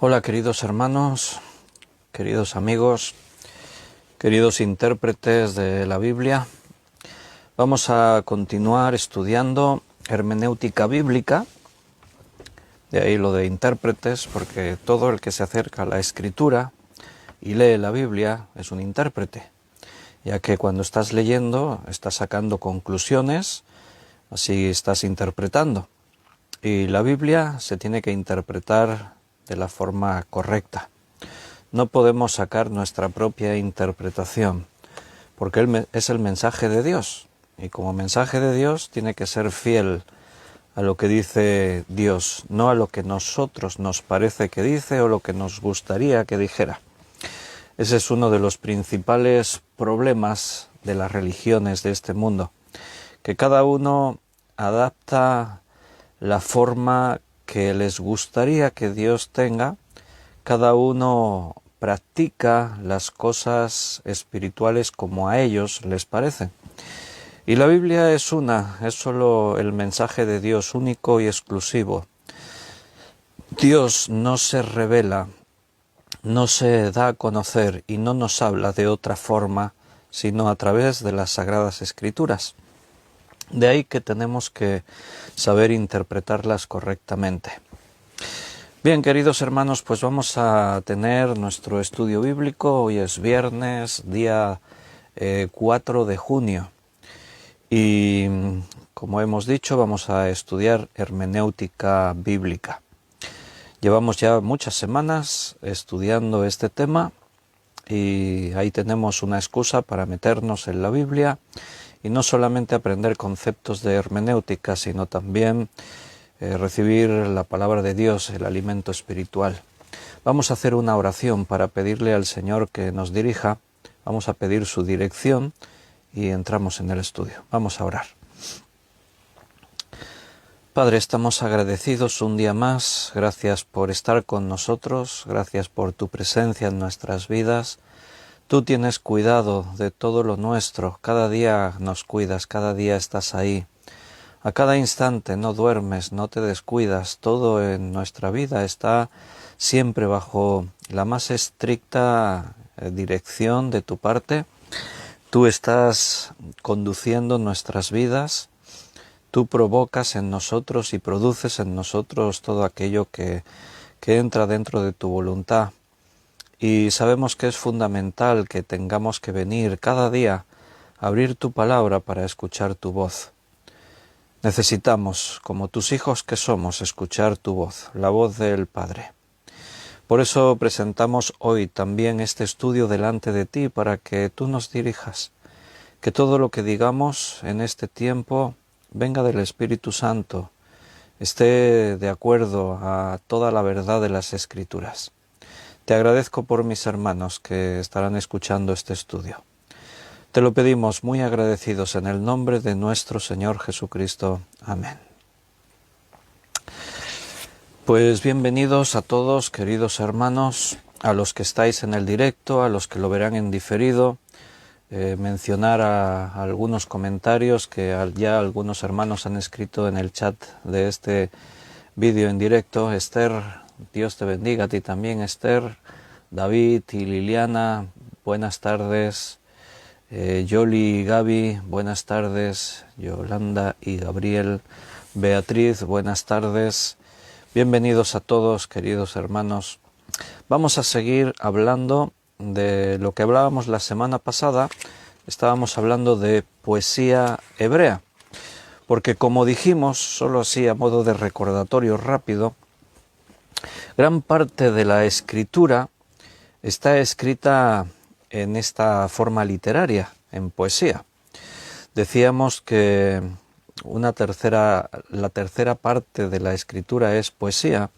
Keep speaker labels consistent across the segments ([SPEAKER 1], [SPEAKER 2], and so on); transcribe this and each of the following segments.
[SPEAKER 1] Hola queridos hermanos, queridos amigos, queridos intérpretes de la Biblia. Vamos a continuar estudiando hermenéutica bíblica, de ahí lo de intérpretes, porque todo el que se acerca a la Escritura y lee la Biblia es un intérprete, ya que cuando estás leyendo estás sacando conclusiones, así estás interpretando. Y la Biblia se tiene que interpretar de la forma correcta. No podemos sacar nuestra propia interpretación, porque es el mensaje de Dios, y como mensaje de Dios tiene que ser fiel a lo que dice Dios, no a lo que nosotros nos parece que dice o lo que nos gustaría que dijera. Ese es uno de los principales problemas de las religiones de este mundo, que cada uno adapta la forma que les gustaría que Dios tenga. Cada uno practica las cosas espirituales como a ellos les parece. Y la Biblia es solo el mensaje de Dios único y exclusivo. Dios no se revela, no se da a conocer y no nos habla de otra forma, sino a través de las Sagradas Escrituras. De ahí que tenemos que saber interpretarlas correctamente. Bien, queridos hermanos, pues vamos a tener nuestro estudio bíblico. Hoy es viernes, día 4 de junio. Y como hemos dicho, vamos a estudiar hermenéutica bíblica. Llevamos ya muchas semanas estudiando este tema y ahí tenemos una excusa para meternos en la Biblia y no solamente aprender conceptos de hermenéutica, sino también recibir la palabra de Dios, el alimento espiritual. Vamos a hacer una oración para pedirle al Señor que nos dirija, vamos a pedir su dirección y entramos en el estudio. Vamos a orar. Padre, estamos agradecidos un día más, gracias por estar con nosotros, gracias por tu presencia en nuestras vidas. Tú tienes cuidado de todo lo nuestro, cada día nos cuidas, cada día estás ahí. A cada instante no duermes, no te descuidas, todo en nuestra vida está siempre bajo la más estricta dirección de tu parte. Tú estás conduciendo nuestras vidas, tú provocas en nosotros y produces en nosotros todo aquello que entra dentro de tu voluntad. Y sabemos que es fundamental que tengamos que venir cada día a abrir tu palabra para escuchar tu voz. Necesitamos, como tus hijos que somos, escuchar tu voz, la voz del Padre. Por eso presentamos hoy también este estudio delante de ti para que tú nos dirijas, que todo lo que digamos en este tiempo venga del Espíritu Santo, esté de acuerdo a toda la verdad de las Escrituras. Te agradezco por mis hermanos que estarán escuchando este estudio. Te lo pedimos muy agradecidos en el nombre de nuestro Señor Jesucristo. Amén. Pues bienvenidos a todos, queridos hermanos, a los que estáis en el directo, a los que lo verán en diferido. Mencionar a algunos comentarios que ya algunos hermanos han escrito en el chat de este vídeo en directo. Esther, Dios te bendiga, a ti también, Esther, David y Liliana, buenas tardes. Yoli y Gaby, buenas tardes. Yolanda y Gabriel, Beatriz, buenas tardes. Bienvenidos a todos, queridos hermanos. Vamos a seguir hablando de lo que hablábamos la semana pasada. Estábamos hablando de poesía hebrea, porque como dijimos, solo así a modo de recordatorio rápido, gran parte de la escritura está escrita en esta forma literaria, en poesía. Decíamos que la tercera parte de la escritura es poesía,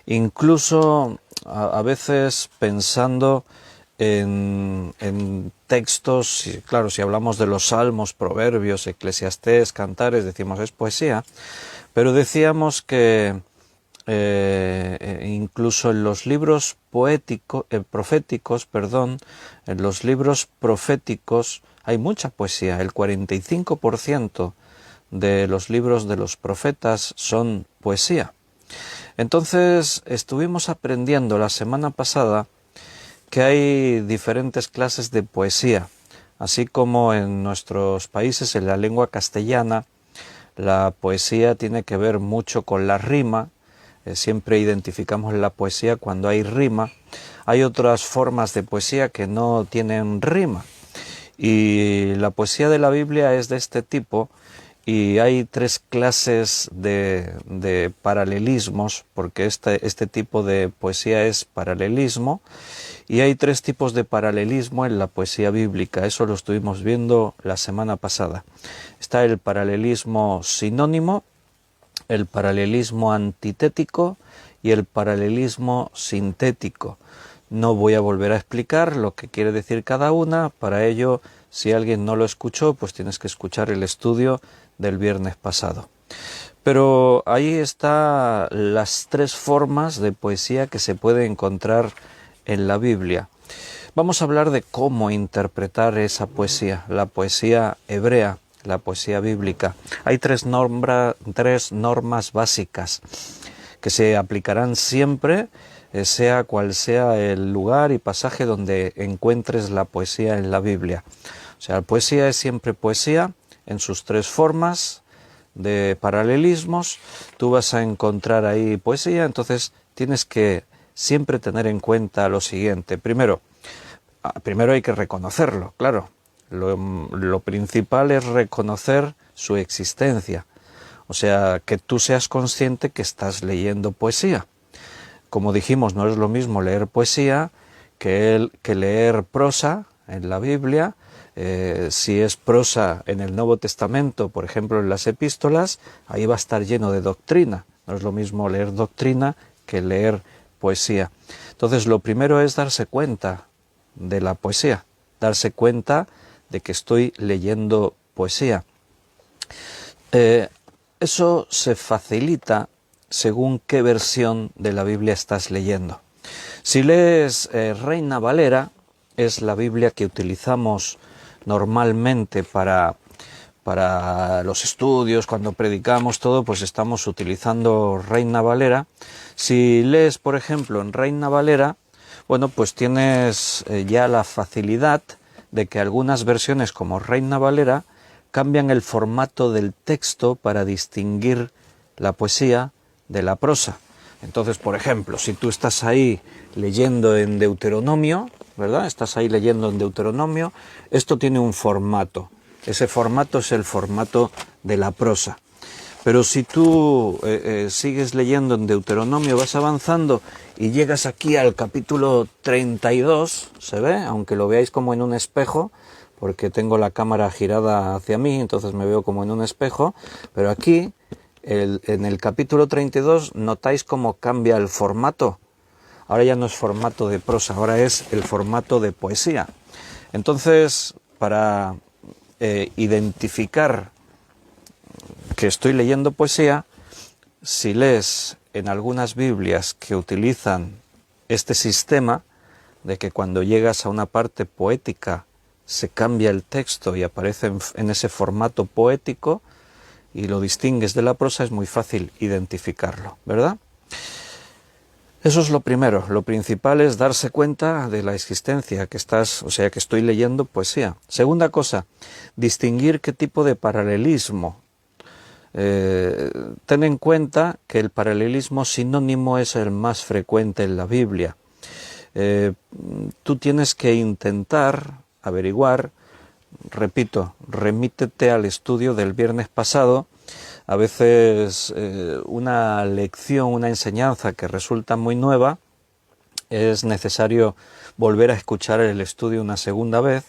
[SPEAKER 1] incluso a veces pensando en textos, claro, si hablamos de los salmos, proverbios, eclesiastés, cantares, decimos es poesía, pero decíamos que incluso en los libros proféticos, en los libros proféticos hay mucha poesía. El 45% de los libros de los profetas son poesía. Entonces estuvimos aprendiendo la semana pasada que hay diferentes clases de poesía, así como en nuestros países, en la lengua castellana, la poesía tiene que ver mucho con la rima. Siempre identificamos la poesía cuando hay rima. Hay otras formas de poesía que no tienen rima. Y la poesía de la Biblia es de este tipo, y hay tres clases de paralelismos, porque este tipo de poesía es paralelismo, y hay tres tipos de paralelismo en la poesía bíblica. Eso lo estuvimos viendo la semana pasada. Está el paralelismo sinónimo, el paralelismo antitético y el paralelismo sintético. No voy a volver a explicar lo que quiere decir cada una. Para ello, si alguien no lo escuchó, pues tienes que escuchar el estudio del viernes pasado. Pero ahí están las tres formas de poesía que se puede encontrar en la Biblia. Vamos a hablar de cómo interpretar esa poesía, la poesía hebrea, la poesía bíblica. Hay tres normas básicas que se aplicarán siempre, sea cual sea el lugar y pasaje donde encuentres la poesía en la Biblia. O sea, la poesía es siempre poesía en sus tres formas de paralelismos. Tú vas a encontrar ahí poesía, entonces tienes que siempre tener en cuenta lo siguiente. Primero hay que reconocerlo, claro. Lo principal es reconocer su existencia. O sea, que tú seas consciente que estás leyendo poesía. Como dijimos, no es lo mismo leer poesía que leer prosa en la Biblia. Si es prosa en el Nuevo Testamento, por ejemplo en las epístolas, ahí va a estar lleno de doctrina. No es lo mismo leer doctrina que leer poesía. Entonces, lo primero es darse cuenta de la poesía, darse cuenta de que estoy leyendo poesía. Eso se facilita según qué versión de la Biblia estás leyendo. Si lees Reina Valera, es la Biblia que utilizamos normalmente para los estudios, cuando predicamos todo, pues estamos utilizando Reina Valera. Si lees, por ejemplo, en Reina Valera, bueno, pues tienes ya la facilidad de que algunas versiones como Reina Valera cambian el formato del texto para distinguir la poesía de la prosa. Entonces, por ejemplo, si tú estás ahí leyendo en Deuteronomio, ¿verdad? Estás ahí leyendo en Deuteronomio, esto tiene un formato. Ese formato es el formato de la prosa. Pero si tú sigues leyendo en Deuteronomio, vas avanzando y llegas aquí al capítulo 32, ¿se ve? Aunque lo veáis como en un espejo, porque tengo la cámara girada hacia mí, entonces me veo como en un espejo, pero aquí, en el capítulo 32, notáis cómo cambia el formato. Ahora ya no es formato de prosa, ahora es el formato de poesía. Entonces, para identificar que estoy leyendo poesía, si lees en algunas Biblias que utilizan este sistema de que cuando llegas a una parte poética se cambia el texto y aparece en ese formato poético y lo distingues de la prosa, es muy fácil identificarlo, ¿verdad? Eso es lo primero. Lo principal es darse cuenta de la existencia, que estoy leyendo poesía. Segunda cosa, distinguir qué tipo de paralelismo. Ten en cuenta que el paralelismo sinónimo es el más frecuente en la Biblia. Tú tienes que intentar averiguar, repito, remítete al estudio del viernes pasado. A veces una lección, una enseñanza que resulta muy nueva, es necesario volver a escuchar el estudio una segunda vez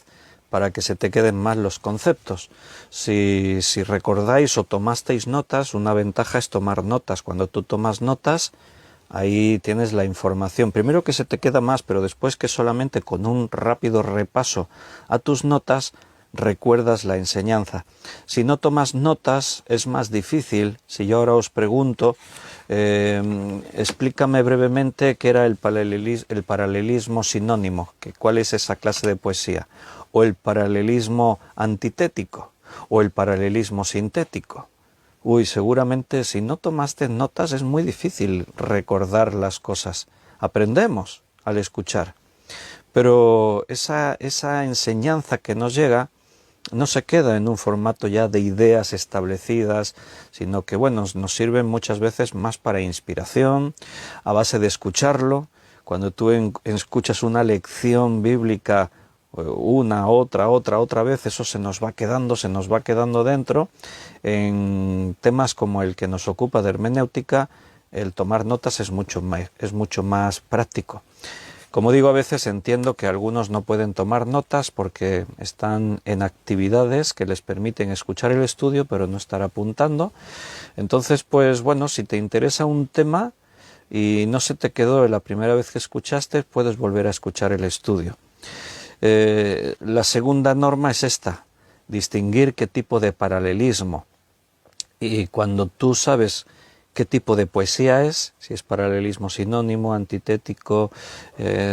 [SPEAKER 1] para que se te queden más los conceptos. Si recordáis o tomasteis notas, una ventaja es tomar notas. Cuando tú tomas notas, ahí tienes la información. Primero que se te queda más, pero después que solamente con un rápido repaso a tus notas recuerdas la enseñanza. Si no tomas notas es más difícil. Si yo ahora os pregunto, explícame brevemente qué era el paralelismo sinónimo, cuál es esa clase de poesía, o el paralelismo antitético, o el paralelismo sintético. Uy, seguramente si no tomaste notas es muy difícil recordar las cosas. Aprendemos al escuchar, pero esa enseñanza que nos llega no se queda en un formato ya de ideas establecidas, sino que, bueno, nos sirven muchas veces más para inspiración, a base de escucharlo. Cuando tú escuchas una lección bíblica una, otra vez, eso se nos va quedando dentro. En temas como el que nos ocupa de hermenéutica, el tomar notas es mucho más práctico. Como digo, a veces entiendo que algunos no pueden tomar notas porque están en actividades que les permiten escuchar el estudio pero no estar apuntando. Entonces, pues bueno, si te interesa un tema y no se te quedó la primera vez que escuchaste, puedes volver a escuchar el estudio. La segunda norma es esta: distinguir qué tipo de paralelismo. Y cuando tú sabes qué tipo de poesía es, si es paralelismo sinónimo, antitético,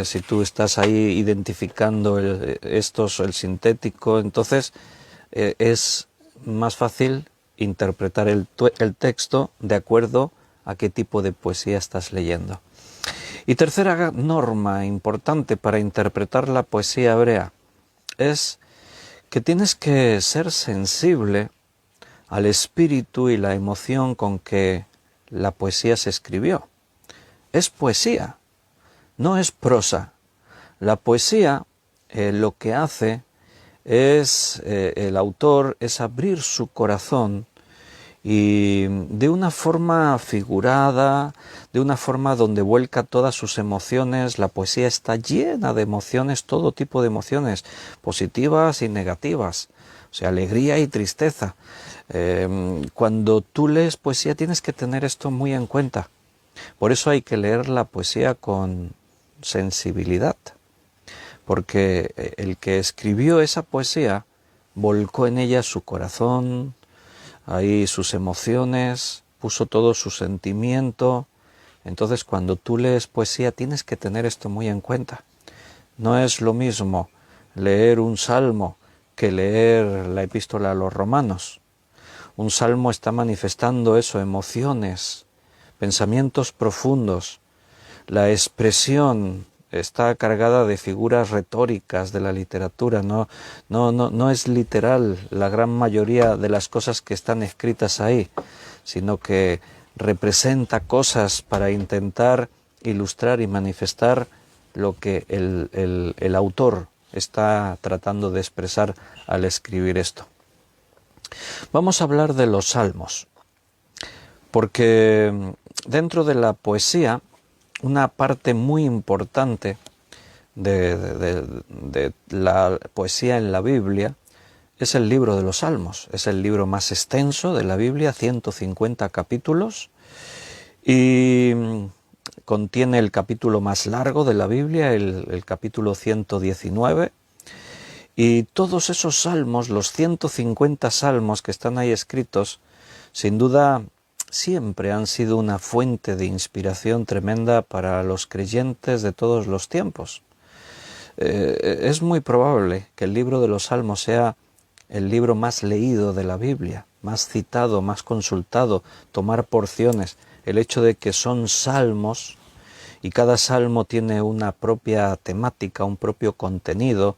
[SPEAKER 1] si tú estás ahí identificando el sintético, entonces es más fácil interpretar el texto de acuerdo a qué tipo de poesía estás leyendo. Y tercera norma importante para interpretar la poesía hebrea es que tienes que ser sensible al espíritu y la emoción con que la poesía se escribió. Es poesía, no es prosa. La poesía lo que hace es, el autor, es abrir su corazón y de una forma figurada, de una forma donde vuelca todas sus emociones. La poesía está llena de emociones, todo tipo de emociones, positivas y negativas, o sea, alegría y tristeza. Cuando tú lees poesía tienes que tener esto muy en cuenta. Por eso hay que leer la poesía con sensibilidad, porque el que escribió esa poesía volcó en ella su corazón, ahí sus emociones, puso todo su sentimiento. Entonces, cuando tú lees poesía tienes que tener esto muy en cuenta. No es lo mismo leer un salmo que leer la epístola a los romanos. Un salmo está manifestando eso, emociones, pensamientos profundos. La expresión está cargada de figuras retóricas de la literatura, no es literal la gran mayoría de las cosas que están escritas ahí, sino que representa cosas para intentar ilustrar y manifestar lo que el autor está tratando de expresar al escribir esto. Vamos a hablar de los salmos, porque dentro de la poesía, una parte muy importante de la poesía en la Biblia es el libro de los Salmos. Es el libro más extenso de la Biblia, 150 capítulos, y contiene el capítulo más largo de la Biblia, el capítulo 119, y todos esos salmos, los 150 salmos que están ahí escritos, sin duda siempre han sido una fuente de inspiración tremenda para los creyentes de todos los tiempos. Es muy probable que el libro de los Salmos sea el libro más leído de la Biblia, más citado, más consultado, tomar porciones. El hecho de que son salmos y cada salmo tiene una propia temática, un propio contenido,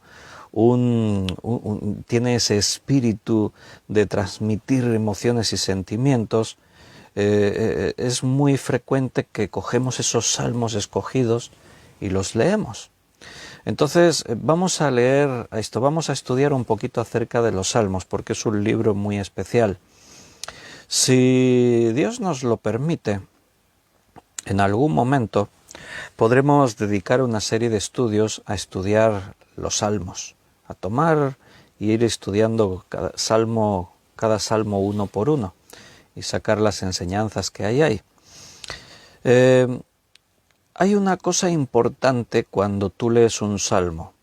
[SPEAKER 1] tiene ese espíritu de transmitir emociones y sentimientos. Es muy frecuente que cogemos esos salmos escogidos y los leemos. Entonces vamos a leer esto, vamos a estudiar un poquito acerca de los salmos, porque es un libro muy especial. Si Dios nos lo permite, en algún momento podremos dedicar una serie de estudios a estudiar los salmos, a tomar y ir estudiando cada salmo uno por uno y sacar las enseñanzas que hay ahí. Hay una cosa importante cuando tú lees un salmo,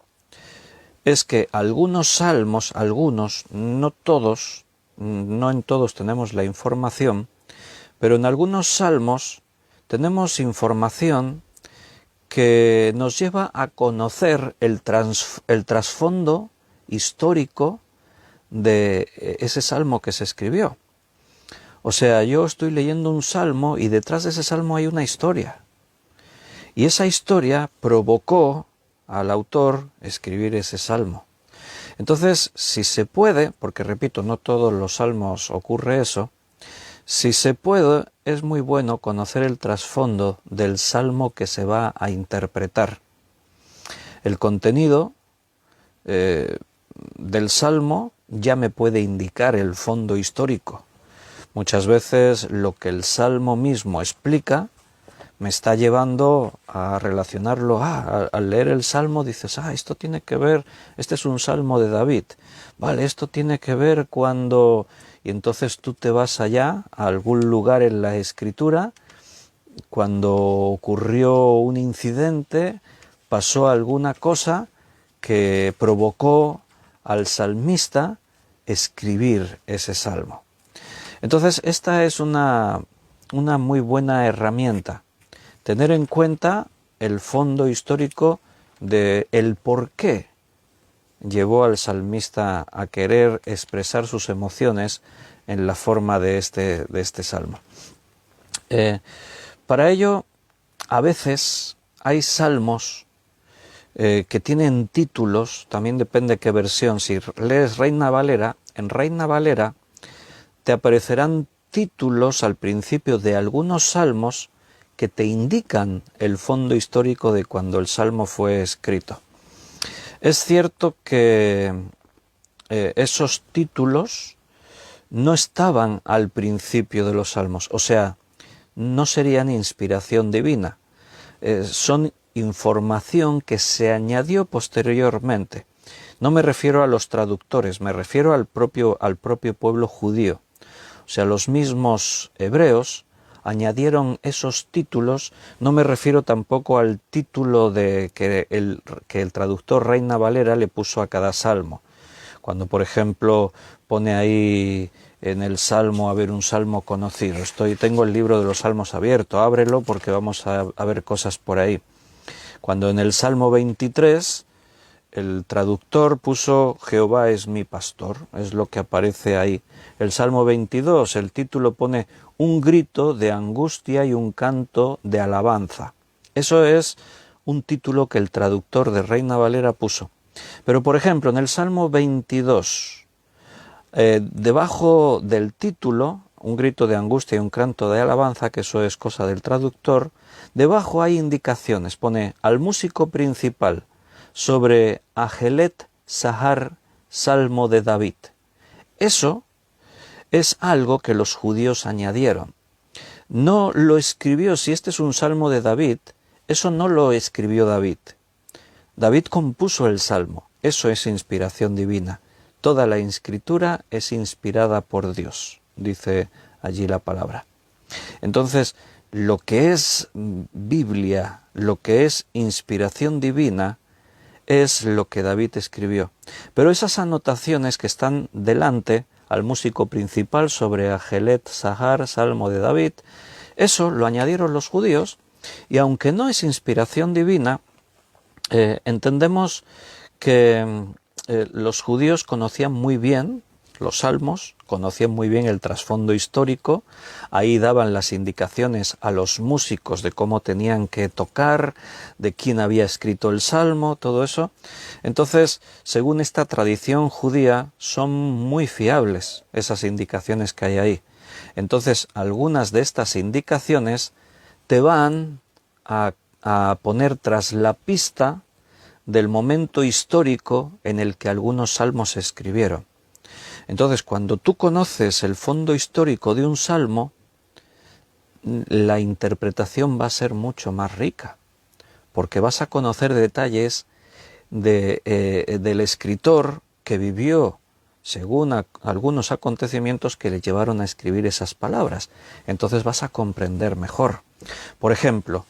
[SPEAKER 1] es que algunos salmos, no todos, no en todos tenemos la información, pero en algunos salmos tenemos información que nos lleva a conocer el trasfondo histórico de ese salmo que se escribió. O sea, yo estoy leyendo un salmo y detrás de ese salmo hay una historia. Y esa historia provocó al autor escribir ese salmo. Entonces, si se puede, porque repito, no todos los salmos ocurre eso, si se puede, es muy bueno conocer el trasfondo del salmo que se va a interpretar. El contenido del salmo ya me puede indicar el fondo histórico. Muchas veces lo que el salmo mismo explica me está llevando a relacionarlo. Al leer el salmo dices, esto tiene que ver, este es un salmo de David. Vale, esto tiene que ver cuando... Y entonces tú te vas allá, a algún lugar en la escritura, cuando ocurrió un incidente, pasó alguna cosa que provocó al salmista escribir ese salmo. Entonces, esta es una muy buena herramienta. Tener en cuenta el fondo histórico de el por qué llevó al salmista a querer expresar sus emociones en la forma de este salmo. Para ello, a veces hay salmos que tienen títulos, también depende qué versión. Si lees Reina Valera, en Reina Valera te aparecerán títulos al principio de algunos salmos que te indican el fondo histórico de cuando el salmo fue escrito. Es cierto que esos títulos no estaban al principio de los salmos, o sea, no serían inspiración divina, son información que se añadió posteriormente. No me refiero a los traductores, me refiero al propio pueblo judío. O sea, los mismos hebreos añadieron esos títulos. No me refiero tampoco al título que el traductor Reina Valera le puso a cada salmo. Cuando, por ejemplo, pone ahí en el salmo, un salmo conocido. Tengo el libro de los salmos abierto, ábrelo porque vamos a ver cosas por ahí. Cuando en el Salmo 23 el traductor puso Jehová es mi pastor, es lo que aparece ahí. El Salmo 22, el título pone un grito de angustia y un canto de alabanza. Eso es un título que el traductor de Reina Valera puso. Pero por ejemplo, en el Salmo 22, debajo del título, un grito de angustia y un canto de alabanza, que eso es cosa del traductor, debajo hay indicaciones, pone al músico principal sobre Ajelet Sahar, Salmo de David. Eso es algo que los judíos añadieron. No lo escribió, si este es un salmo de David, eso no lo escribió David. David compuso el salmo, eso es inspiración divina. Toda la escritura es inspirada por Dios, dice allí la palabra. Entonces, lo que es Biblia, lo que es inspiración divina, es lo que David escribió. Pero esas anotaciones que están delante al músico principal sobre Ajelet Sahar, Salmo de David, eso lo añadieron los judíos, y aunque no es inspiración divina, entendemos que los judíos conocían muy bien los salmos, conocían muy bien el trasfondo histórico, ahí daban las indicaciones a los músicos de cómo tenían que tocar, de quién había escrito el salmo, todo eso. Entonces, según esta tradición judía, son muy fiables esas indicaciones que hay ahí. Entonces, algunas de estas indicaciones te van a poner tras la pista del momento histórico en el que algunos salmos se escribieron. Entonces, cuando tú conoces el fondo histórico de un salmo, la interpretación va a ser mucho más rica, porque vas a conocer detalles del escritor que vivió según algunos acontecimientos que le llevaron a escribir esas palabras. Entonces vas a comprender mejor. Por ejemplo,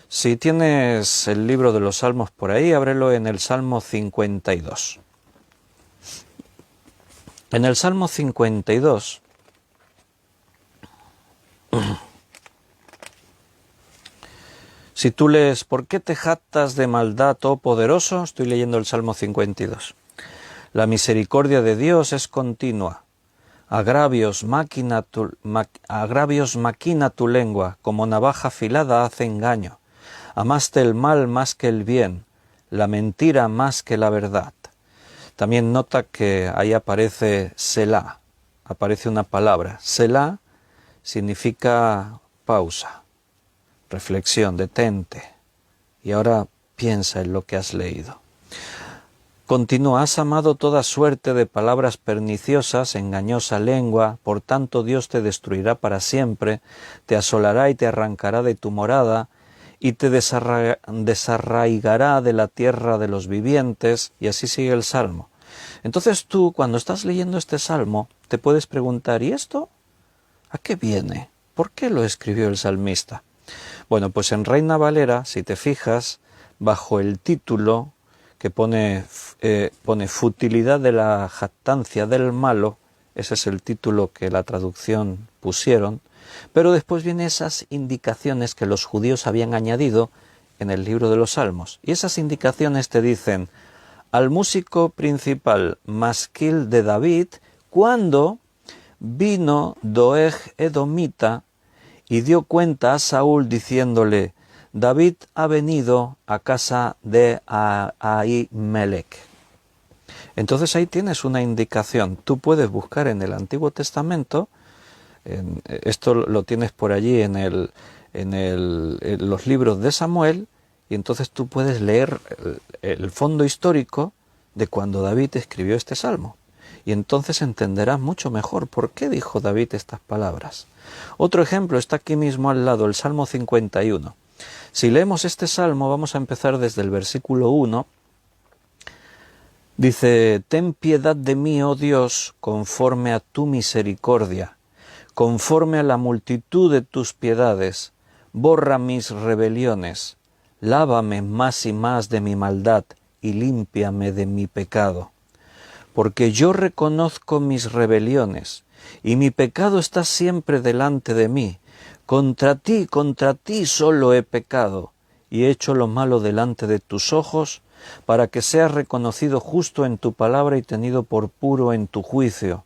[SPEAKER 1] si tienes el libro de los Salmos por ahí, ábrelo en el Salmo 52. En el Salmo 52, si tú lees, ¿por qué te jactas de maldad, oh poderoso? Estoy leyendo el Salmo 52. La misericordia de Dios es continua. agravios maquina tu lengua, como navaja afilada hace engaño. Amaste el mal más que el bien, la mentira más que la verdad. También nota que ahí aparece Selah, aparece una palabra. Selah significa pausa, reflexión, detente. Y ahora piensa en lo que has leído. Continúa, has amado toda suerte de palabras perniciosas, engañosa lengua, por tanto Dios te destruirá para siempre, te asolará y te arrancará de tu morada, y te desarraigará de la tierra de los vivientes, y así sigue el Salmo. Entonces tú, cuando estás leyendo este Salmo, te puedes preguntar, ¿y esto a qué viene? ¿Por qué lo escribió el salmista? Bueno, pues en Reina Valera, si te fijas, bajo el título que pone futilidad de la jactancia del malo, ese es el título que la traducción pusieron, pero después vienen esas indicaciones que los judíos habían añadido en el libro de los Salmos. Y esas indicaciones te dicen, al músico principal masquil de David, cuando vino Doeg Edomita y dio cuenta a Saúl diciéndole, David ha venido a casa de Ahimelech. Entonces ahí tienes una indicación. Tú puedes buscar en el Antiguo Testamento, esto lo tienes por allí en los libros de Samuel, y entonces tú puedes leer el fondo histórico de cuando David escribió este salmo. Y entonces entenderás mucho mejor por qué dijo David estas palabras. Otro ejemplo está aquí mismo al lado, el Salmo 51. Si leemos este salmo, vamos a empezar desde el versículo 1. Dice, ten piedad de mí, oh Dios, conforme a tu misericordia, conforme a la multitud de tus piedades, borra mis rebeliones, lávame más y más de mi maldad y límpiame de mi pecado. Porque yo reconozco mis rebeliones, y mi pecado está siempre delante de mí. Contra ti solo he pecado, y he hecho lo malo delante de tus ojos, para que seas reconocido justo en tu palabra y tenido por puro en tu juicio.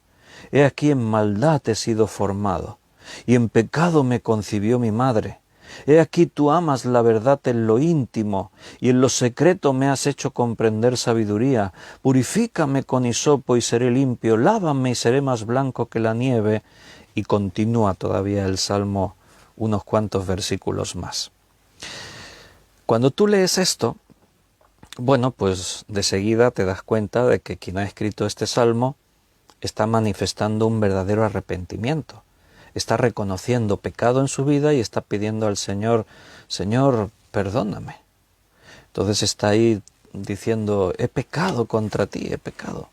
[SPEAKER 1] He aquí en maldad he sido formado, y en pecado me concibió mi madre. He aquí tú amas la verdad en lo íntimo, y en lo secreto me has hecho comprender sabiduría. Purifícame con hisopo y seré limpio, lávame y seré más blanco que la nieve. Y continúa todavía el Salmo unos cuantos versículos más. Cuando tú lees esto, bueno, pues de seguida te das cuenta de que quien ha escrito este Salmo está manifestando un verdadero arrepentimiento. Está reconociendo pecado en su vida y está pidiendo al Señor, Señor, perdóname. Entonces está ahí diciendo, he pecado contra ti, he pecado.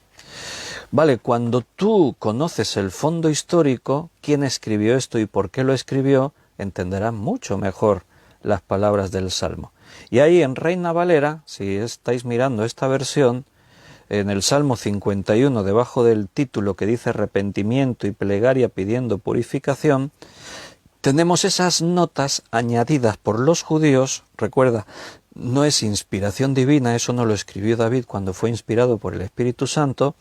[SPEAKER 1] Vale, cuando tú conoces el fondo histórico, quién escribió esto y por qué lo escribió, entenderás mucho mejor las palabras del Salmo. Y ahí en Reina Valera, si estáis mirando esta versión, en el Salmo 51, debajo del título que dice arrepentimiento y plegaria pidiendo purificación, tenemos esas notas añadidas por los judíos. Recuerda, no es inspiración divina, eso no lo escribió David cuando fue inspirado por el Espíritu Santo,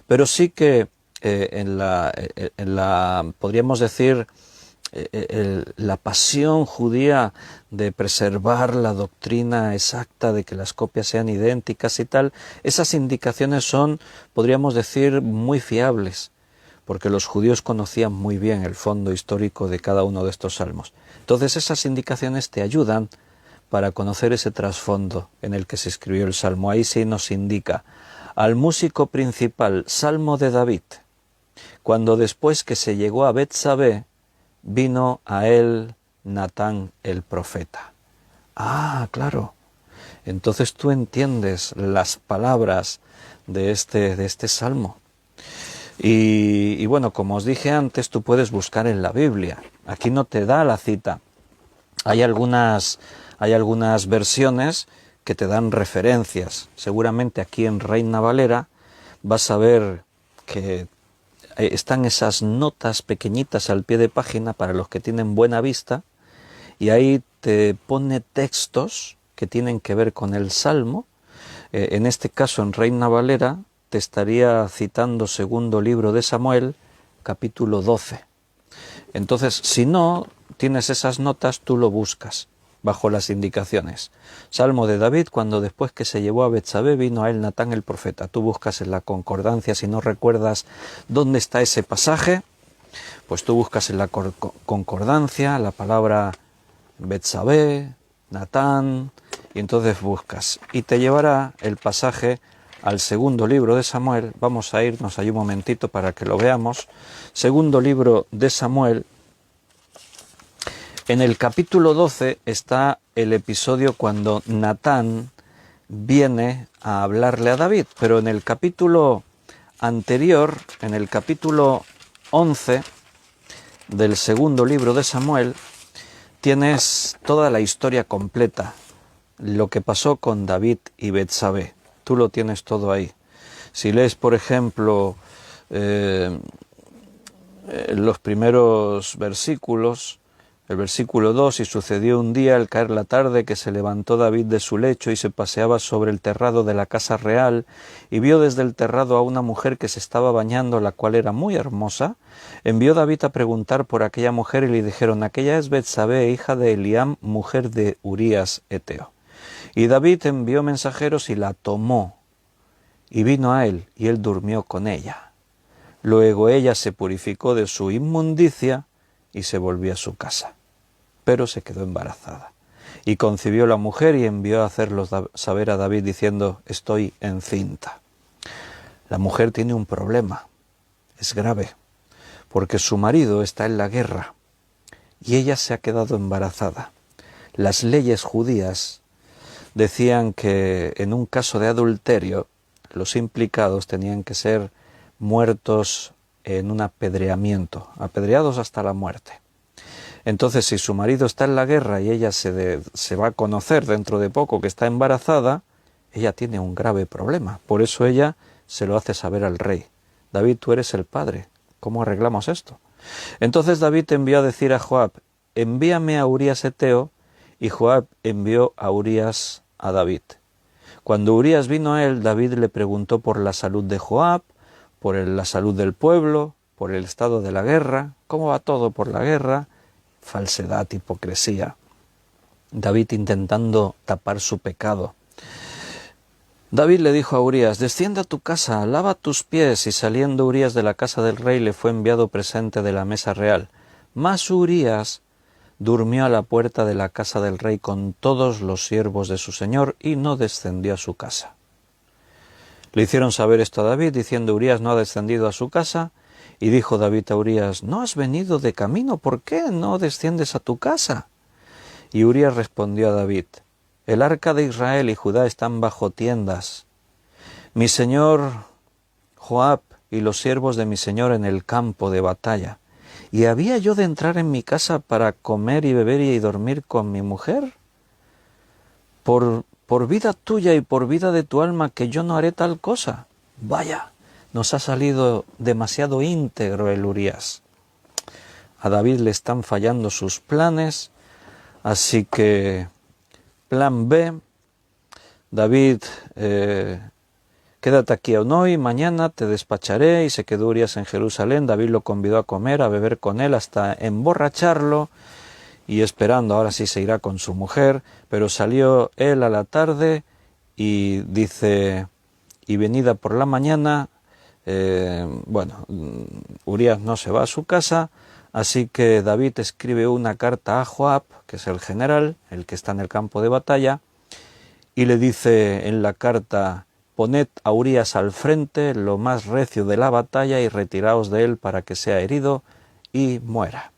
[SPEAKER 1] pero sí que podríamos decir, la pasión judía de preservar la doctrina exacta de que las copias sean idénticas y tal, esas indicaciones son, podríamos decir, muy fiables, porque los judíos conocían muy bien el fondo histórico de cada uno de estos salmos. Entonces esas indicaciones te ayudan para conocer ese trasfondo en el que se escribió el salmo. Ahí sí nos indica al músico principal, Salmo de David, cuando después que se llegó a Betsabé, vino a él Natán el profeta. Ah, claro. Entonces tú entiendes las palabras de este salmo. Y bueno, como os dije antes, tú puedes buscar en la Biblia. Aquí no te da la cita. Hay algunas versiones que te dan referencias. Seguramente aquí en Reina Valera vas a ver que están esas notas pequeñitas al pie de página para los que tienen buena vista, y ahí te pone textos que tienen que ver con el Salmo. En este caso, en Reina Valera, te estaría citando segundo libro de Samuel, capítulo 12. Entonces, si no tienes esas notas, tú lo buscas bajo las indicaciones. Salmo de David, cuando después que se llevó a Betsabé vino a él Natán el profeta. Tú buscas en la concordancia, si no recuerdas dónde está ese pasaje, pues tú buscas en la concordancia la palabra Betsabé, Natán, y entonces buscas. Y te llevará el pasaje al segundo libro de Samuel. Vamos a irnos ahí un momentito para que lo veamos. Segundo libro de Samuel. En el capítulo 12 está el episodio cuando Natán viene a hablarle a David, pero en el capítulo anterior, en el capítulo 11 del segundo libro de Samuel, tienes toda la historia completa, lo que pasó con David y Betsabé. Tú lo tienes todo ahí. Si lees, por ejemplo, los primeros versículos, el versículo 2, y sucedió un día al caer la tarde que se levantó David de su lecho y se paseaba sobre el terrado de la casa real y vio desde el terrado a una mujer que se estaba bañando, la cual era muy hermosa. Envió David a preguntar por aquella mujer y le dijeron: aquella es Betsabé, hija de Eliam, mujer de Urías Eteo. Y David envió mensajeros y la tomó y vino a él y él durmió con ella. Luego ella se purificó de su inmundicia y se volvió a su casa. Pero se quedó embarazada. Y concibió la mujer y envió a hacerlo saber a David diciendo: estoy encinta. La mujer tiene un problema, es grave, porque su marido está en la guerra y ella se ha quedado embarazada. Las leyes judías decían que en un caso de adulterio los implicados tenían que ser muertos en un apedreamiento, apedreados hasta la muerte. Entonces, si su marido está en la guerra y ella se va a conocer dentro de poco que está embarazada, ella tiene un grave problema. Por eso ella se lo hace saber al rey. David, tú eres el padre. ¿Cómo arreglamos esto? Entonces David envió a decir a Joab: envíame a Urías Eteo, y Joab envió a Urías a David. Cuando Urías vino a él, David le preguntó por la salud de Joab, por la salud del pueblo, por el estado de la guerra. ¿Cómo va todo por la guerra? Falsedad, hipocresía. David intentando tapar su pecado. David le dijo a Urías: desciende a tu casa, lava tus pies. Y saliendo Urías de la casa del rey, le fue enviado presente de la mesa real. Mas Urías durmió a la puerta de la casa del rey con todos los siervos de su señor y no descendió a su casa. Le hicieron saber esto a David, diciendo: Urías no ha descendido a su casa. Y dijo David a Urías: ¿no has venido de camino? ¿Por qué no desciendes a tu casa? Y Urías respondió a David: el arca de Israel y Judá están bajo tiendas. Mi señor Joab y los siervos de mi señor en el campo de batalla. ¿Y había yo de entrar en mi casa para comer y beber y dormir con mi mujer? Por vida tuya y por vida de tu alma, que yo no haré tal cosa. Vaya, nos ha salido demasiado íntegro el Urías. A David le están fallando sus planes, así que plan B, David, quédate aquí aún hoy, mañana te despacharé. Y se quedó Urías en Jerusalén. David lo convidó a comer, a beber con él, hasta emborracharlo, y esperando, ahora sí se irá con su mujer. Pero salió él a la tarde y dice: y venida por la mañana, Urías no se va a su casa, así que David escribe una carta a Joab, que es el general, el que está en el campo de batalla, y le dice en la carta: poned a Urías al frente, lo más recio de la batalla, y retiraos de él para que sea herido y muera.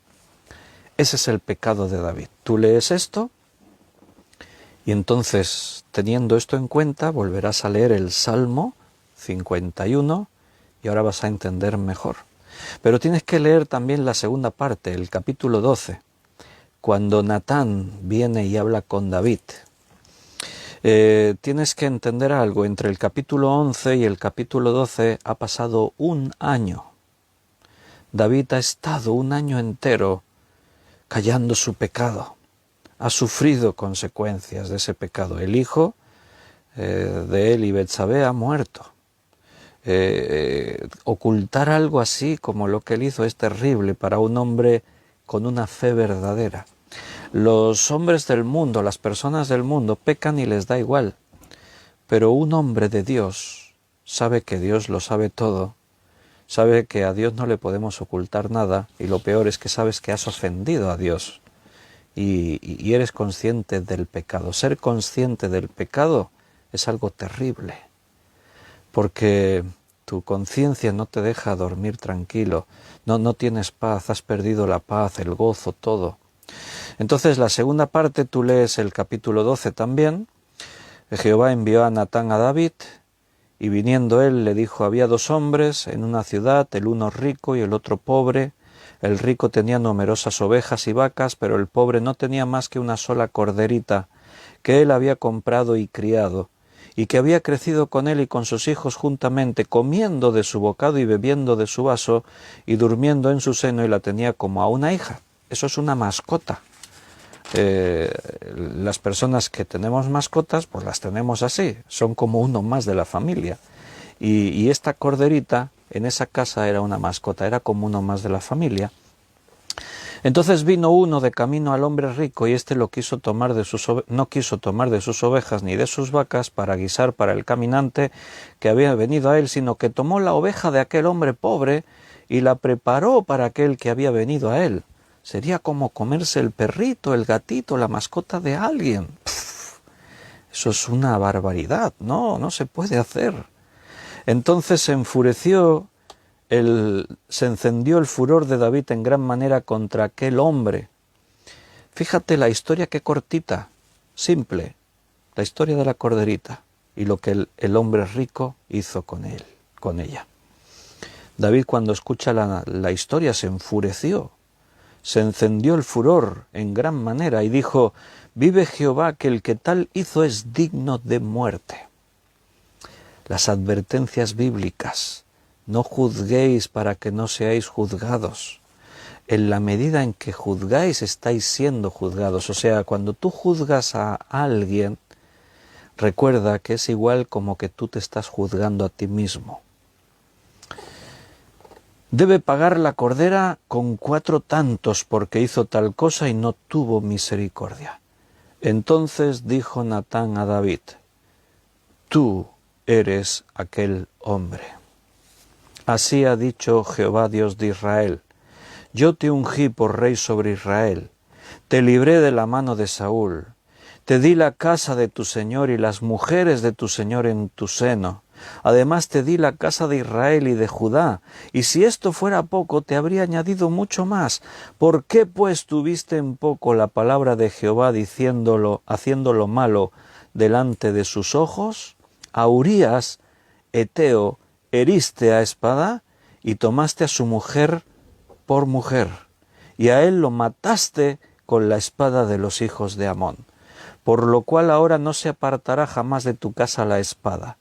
[SPEAKER 1] Ese es el pecado de David. Tú lees esto y entonces, teniendo esto en cuenta, volverás a leer el Salmo 51 y ahora vas a entender mejor. Pero tienes que leer también la segunda parte, el capítulo 12, cuando Natán viene y habla con David. Tienes que entender algo: entre el capítulo 11 y el capítulo 12 ha pasado un año. David ha estado un año entero callando su pecado. Ha sufrido consecuencias de ese pecado. El hijo de él y Betsabé ha muerto. Ocultar algo así como lo que él hizo es terrible para un hombre con una fe verdadera. Los hombres del mundo, las personas del mundo pecan y les da igual, pero un hombre de Dios sabe que Dios lo sabe todo, sabe que a Dios no le podemos ocultar nada, y lo peor es que sabes que has ofendido a Dios y eres consciente del pecado. Ser consciente del pecado es algo terrible, porque tu conciencia no te deja dormir tranquilo, no tienes paz, has perdido la paz, el gozo, todo. Entonces la segunda parte, tú lees el capítulo 12 también. Jehová envió a Natán a David, y viniendo él le dijo: había dos hombres en una ciudad, el uno rico y el otro pobre. El rico tenía numerosas ovejas y vacas, pero el pobre no tenía más que una sola corderita, que él había comprado y criado, y que había crecido con él y con sus hijos juntamente, comiendo de su bocado y bebiendo de su vaso, y durmiendo en su seno, y la tenía como a una hija. Eso es una mascota. Las personas que tenemos mascotas, pues las tenemos así, son como uno más de la familia. Y esta corderita en esa casa era una mascota, era como uno más de la familia. Entonces vino uno de camino al hombre rico, y éste no quiso tomar de sus ovejas ni de sus vacas para guisar para el caminante que había venido a él, sino que tomó la oveja de aquel hombre pobre y la preparó para aquel que había venido a él. Sería como comerse el perrito, el gatito, la mascota de alguien. Eso es una barbaridad, no se puede hacer. Entonces se enfureció, se encendió el furor de David en gran manera contra aquel hombre. Fíjate la historia, qué cortita, simple, la historia de la corderita y lo que el hombre rico hizo con ella. David, cuando escucha la historia, se enfureció. Se encendió el furor en gran manera y dijo: vive Jehová, que el que tal hizo es digno de muerte. Las advertencias bíblicas: no juzguéis para que no seáis juzgados. En la medida en que juzgáis, estáis siendo juzgados. O sea, cuando tú juzgas a alguien, recuerda que es igual como que tú te estás juzgando a ti mismo. Debe pagar la cordera con 4 tantos porque hizo tal cosa y no tuvo misericordia. Entonces dijo Natán a David: tú eres aquel hombre. Así ha dicho Jehová Dios de Israel: yo te ungí por rey sobre Israel, te libré de la mano de Saúl, te di la casa de tu señor y las mujeres de tu señor en tu seno. Además te di la casa de Israel y de Judá, y si esto fuera poco, te habría añadido mucho más. ¿Por qué pues tuviste en poco la palabra de Jehová haciéndolo malo delante de sus ojos? A Urías, Eteo, heriste a espada y tomaste a su mujer por mujer, y a él lo mataste con la espada de los hijos de Amón. Por lo cual ahora no se apartará jamás de tu casa la espada.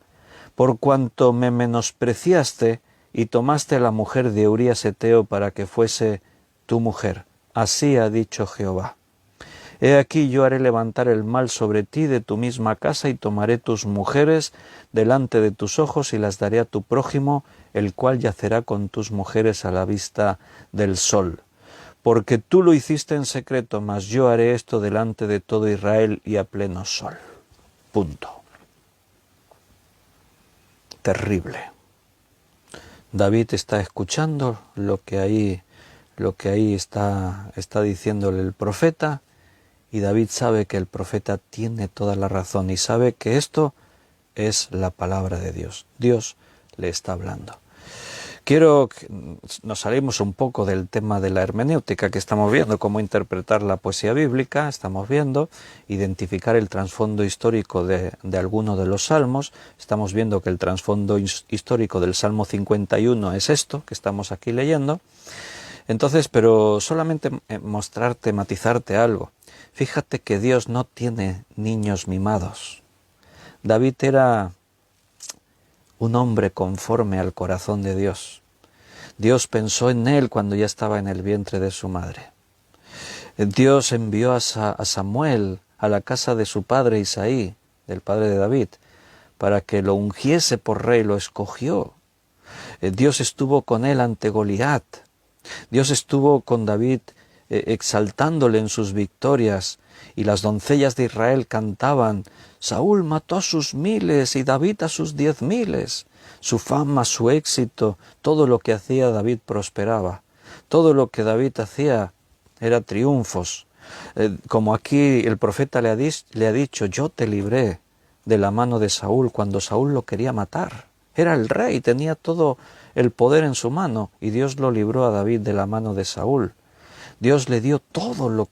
[SPEAKER 1] Por cuanto me menospreciaste y tomaste a la mujer de Urías Eteo para que fuese tu mujer. Así ha dicho Jehová: he aquí yo haré levantar el mal sobre ti de tu misma casa, y tomaré tus mujeres delante de tus ojos y las daré a tu prójimo, el cual yacerá con tus mujeres a la vista del sol. Porque tú lo hiciste en secreto, mas yo haré esto delante de todo Israel y a pleno sol. Punto. Terrible. David está escuchando lo que ahí está diciéndole el profeta, y David sabe que el profeta tiene toda la razón y sabe que esto es la palabra de Dios. Dios le está hablando. Quiero que nos salimos un poco del tema de la hermenéutica que estamos viendo, cómo interpretar la poesía bíblica, estamos viendo, identificar el trasfondo histórico de alguno de los salmos, estamos viendo que el trasfondo histórico del Salmo 51 es esto que estamos aquí leyendo. Entonces, pero solamente mostrarte, matizarte algo. Fíjate que Dios no tiene niños mimados. David era un hombre conforme al corazón de Dios. Dios pensó en él cuando ya estaba en el vientre de su madre. Dios envió a Samuel a la casa de su padre Isaí, del padre de David, para que lo ungiese por rey, lo escogió. Dios estuvo con él ante Goliat. Dios estuvo con David exaltándole en sus victorias, y las doncellas de Israel cantaban: Saúl mató a sus miles y David a sus 10.000. Su fama, su éxito, todo lo que hacía David prosperaba. Todo lo que David hacía era triunfos. Como aquí el profeta le ha dicho: yo te libré de la mano de Saúl cuando Saúl lo quería matar. Era el rey, tenía todo el poder en su mano, y Dios lo libró a David de la mano de Saúl. Dios le dio todo lo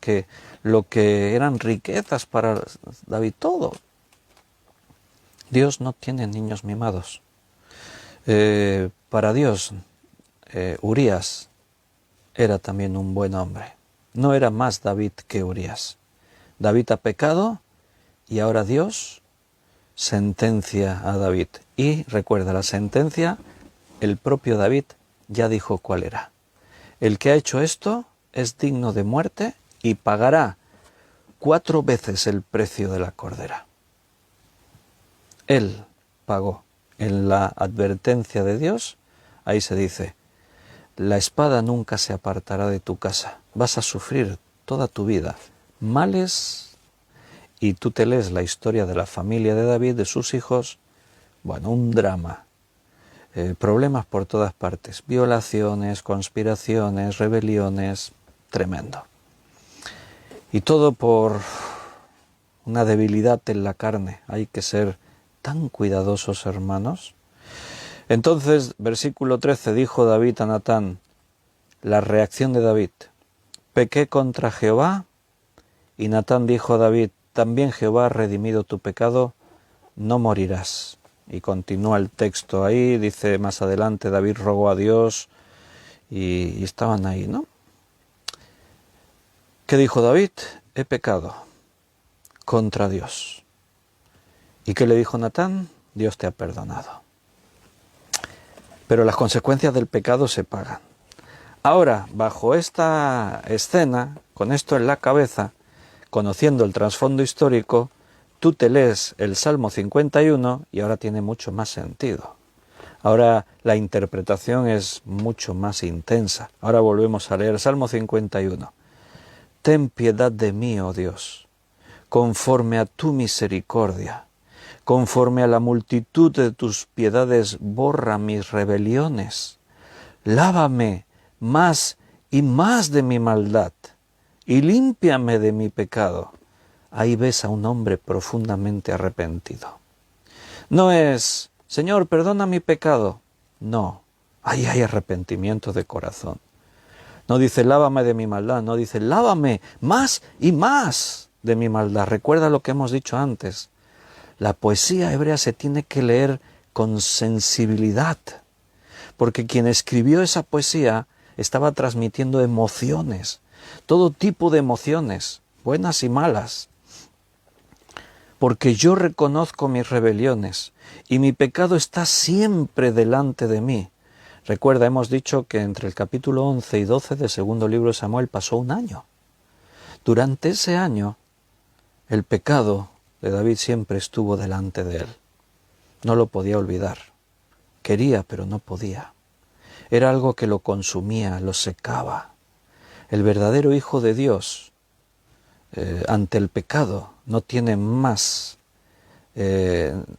[SPEAKER 1] que eran riquezas para David, todo. Dios no tiene niños mimados. Para Dios, Urías era también un buen hombre. No era más David que Urías. David ha pecado y ahora Dios sentencia a David. Y recuerda, la sentencia, el propio David ya dijo cuál era. El que ha hecho esto es digno de muerte y pagará 4 veces el precio de la cordera. Él pagó. En la advertencia de Dios, ahí se dice: la espada nunca se apartará de tu casa. Vas a sufrir toda tu vida males. Y tú te lees la historia de la familia de David, de sus hijos, bueno, un drama. Problemas por todas partes, violaciones, conspiraciones, rebeliones, tremendo. Y todo por una debilidad en la carne. Hay que ser tan cuidadosos, hermanos. Entonces, versículo 13, dijo David a Natán, la reacción de David: pequé contra Jehová. Y Natán dijo a David: también Jehová ha redimido tu pecado, no morirás. Y continúa el texto ahí, dice más adelante: David rogó a Dios, y estaban ahí, ¿no? ¿Qué dijo David? He pecado contra Dios. ¿Y qué le dijo Natán? Dios te ha perdonado. Pero las consecuencias del pecado se pagan. Ahora, bajo esta escena, con esto en la cabeza, conociendo el trasfondo histórico, tú te lees el Salmo 51 y ahora tiene mucho más sentido. Ahora la interpretación es mucho más intensa. Ahora volvemos a leer Salmo 51. Ten piedad de mí, oh Dios, conforme a tu misericordia. Conforme a la multitud de tus piedades, borra mis rebeliones. Lávame más y más de mi maldad, y límpiame de mi pecado. Ahí ves a un hombre profundamente arrepentido. No es: Señor, perdona mi pecado. No, ahí hay arrepentimiento de corazón. No dice: lávame de mi maldad. No dice: lávame más y más de mi maldad. Recuerda lo que hemos dicho antes. La poesía hebrea se tiene que leer con sensibilidad, porque quien escribió esa poesía estaba transmitiendo emociones, todo tipo de emociones, buenas y malas. Porque yo reconozco mis rebeliones y mi pecado está siempre delante de mí. Recuerda, hemos dicho que entre el capítulo 11 y 12 del segundo libro de Samuel pasó un año. Durante ese año, el pecado de David siempre estuvo delante de él. No lo podía olvidar. Quería, pero no podía. Era algo que lo consumía, lo secaba. El verdadero Hijo de Dios, ante el pecado, no tiene más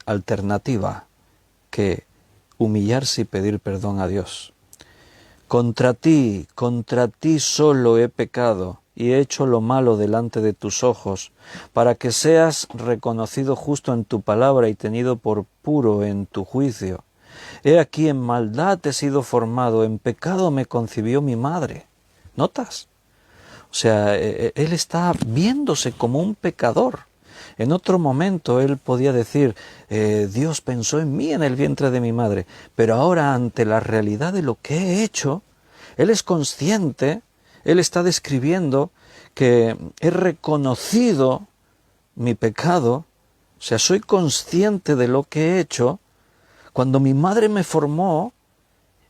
[SPEAKER 1] alternativa que humillarse y pedir perdón a Dios. Contra ti solo he pecado y he hecho lo malo delante de tus ojos, para que seas reconocido justo en tu palabra y tenido por puro en tu juicio. He aquí, en maldad he sido formado, en pecado me concibió mi madre. ¿Notas? O sea, él está viéndose como un pecador. En otro momento él podía decir: Dios pensó en mí en el vientre de mi madre. Pero ahora, ante la realidad de lo que he hecho, él es consciente, él está describiendo que he reconocido mi pecado, o sea, soy consciente de lo que he hecho. Cuando mi madre me formó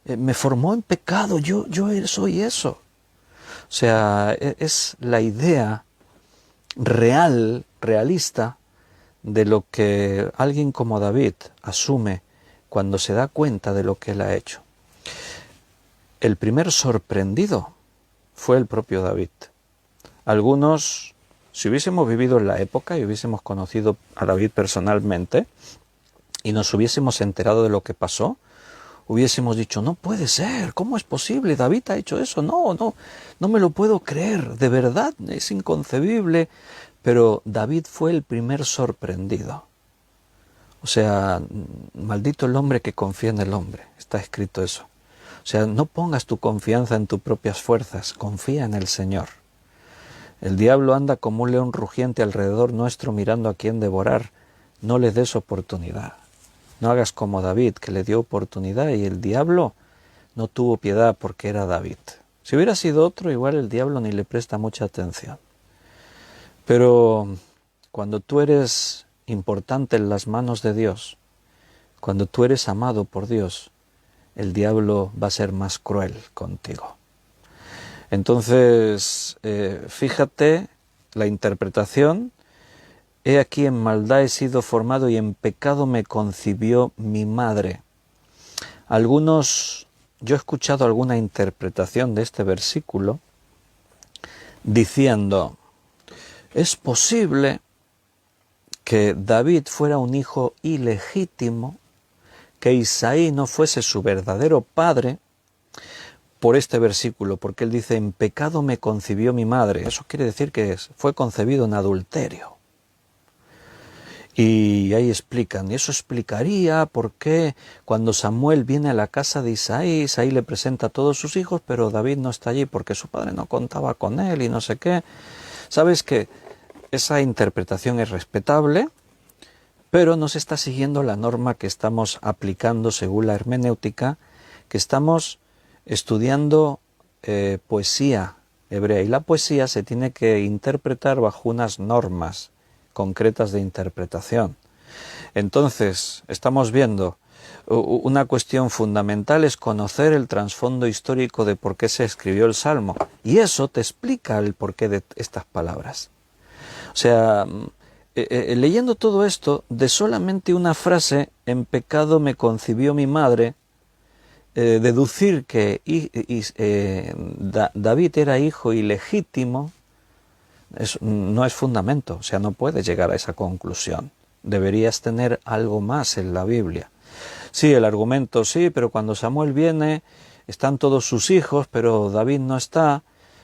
[SPEAKER 1] en pecado, yo soy eso. O sea, es la idea realista de lo que alguien como David asume cuando se da cuenta de lo que él ha hecho. el primer sorprendido fue el propio David. Algunos, si hubiésemos vivido en la época y hubiésemos conocido a David personalmente y nos hubiésemos enterado de lo que pasó, hubiésemos dicho, no puede ser, ¿cómo es posible? David ha hecho eso, no me lo puedo creer, de verdad, es inconcebible. Pero David fue el primer sorprendido. O sea, maldito el hombre que confía en el hombre, está escrito eso. O sea, no pongas tu confianza en tus propias fuerzas, confía en el Señor. El diablo anda como un león rugiente alrededor nuestro mirando a quién devorar, no le des oportunidad. No hagas como David, que le dio oportunidad y el diablo no tuvo piedad porque era David. Si hubiera sido otro, igual el diablo ni le presta mucha atención. Pero cuando tú eres importante en las manos de Dios, cuando tú eres amado por Dios, el diablo va a ser más cruel contigo. Entonces, fíjate la interpretación. He aquí en maldad he sido formado y en pecado me concibió mi madre. Yo he escuchado alguna interpretación de este versículo diciendo, es posible que David fuera un hijo ilegítimo, que Isaí no fuese su verdadero padre, por este versículo, porque él dice, en pecado me concibió mi madre. Eso quiere decir que fue concebido en adulterio. Y ahí explican, y eso explicaría por qué cuando Samuel viene a la casa de Isaí, Isaí le presenta a todos sus hijos, pero David no está allí porque su padre no contaba con él y no sé qué. ¿Sabes qué? Esa interpretación es respetable, pero no se está siguiendo la norma que estamos aplicando según la hermenéutica, que estamos estudiando poesía hebrea. Y la poesía se tiene que interpretar bajo unas normas concretas de interpretación. Entonces, estamos viendo una cuestión fundamental es conocer el trasfondo histórico de por qué se escribió el Salmo. Y eso te explica el porqué de estas palabras. O sea, leyendo todo esto, de solamente una frase, en pecado me concibió mi madre, deducir que David era hijo ilegítimo, no es fundamento, o sea, no puedes llegar a esa conclusión. Deberías tener algo más en la Biblia. Sí, el argumento sí, pero cuando Samuel viene, están todos sus hijos, pero David no está.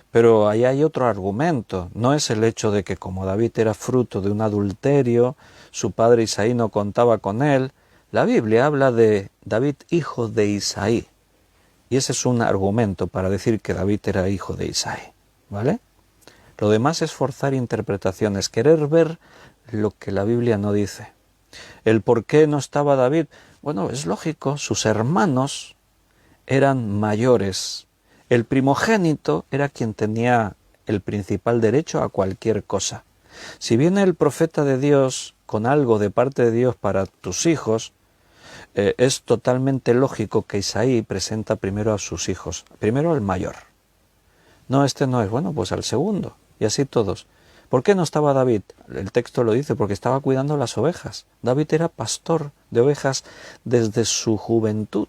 [SPEAKER 1] Pero ahí hay otro argumento, no es el hecho de que como David era fruto de un adulterio, su padre Isaí no contaba con él. La Biblia habla de David hijo de Isaí, y ese es un argumento para decir que David era hijo de Isaí, ¿vale? Lo demás es forzar interpretaciones, querer ver lo que la Biblia no dice. ¿El por qué no estaba David? Bueno, es lógico, sus hermanos eran mayores. El primogénito era quien tenía el principal derecho a cualquier cosa. Si viene el profeta de Dios con algo de parte de Dios para tus hijos, es totalmente lógico que Isaí presenta primero a sus hijos, primero al mayor. No, este no es, bueno, pues al segundo, y así todos. ¿Por qué no estaba David? El texto lo dice, porque estaba cuidando las ovejas. David era pastor de ovejas desde su juventud.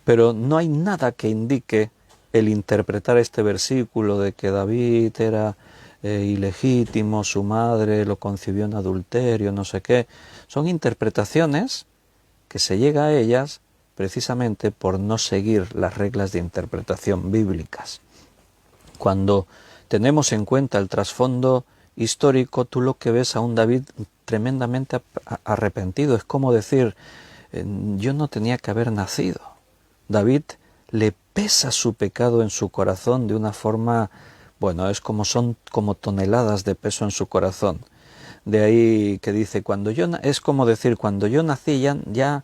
[SPEAKER 1] Pero no hay nada que indique el interpretar este versículo de que David era ilegítimo, su madre lo concibió en adulterio, no sé qué. Son interpretaciones que se llega a ellas precisamente por no seguir las reglas de interpretación bíblicas. Cuando tenemos en cuenta el trasfondo histórico, tú lo que ves a un David tremendamente arrepentido. Es como decir, yo no tenía que haber nacido. David le pesa su pecado en su corazón de una forma, bueno, son como toneladas de peso en su corazón. De ahí que dice, es como decir, cuando yo nací ya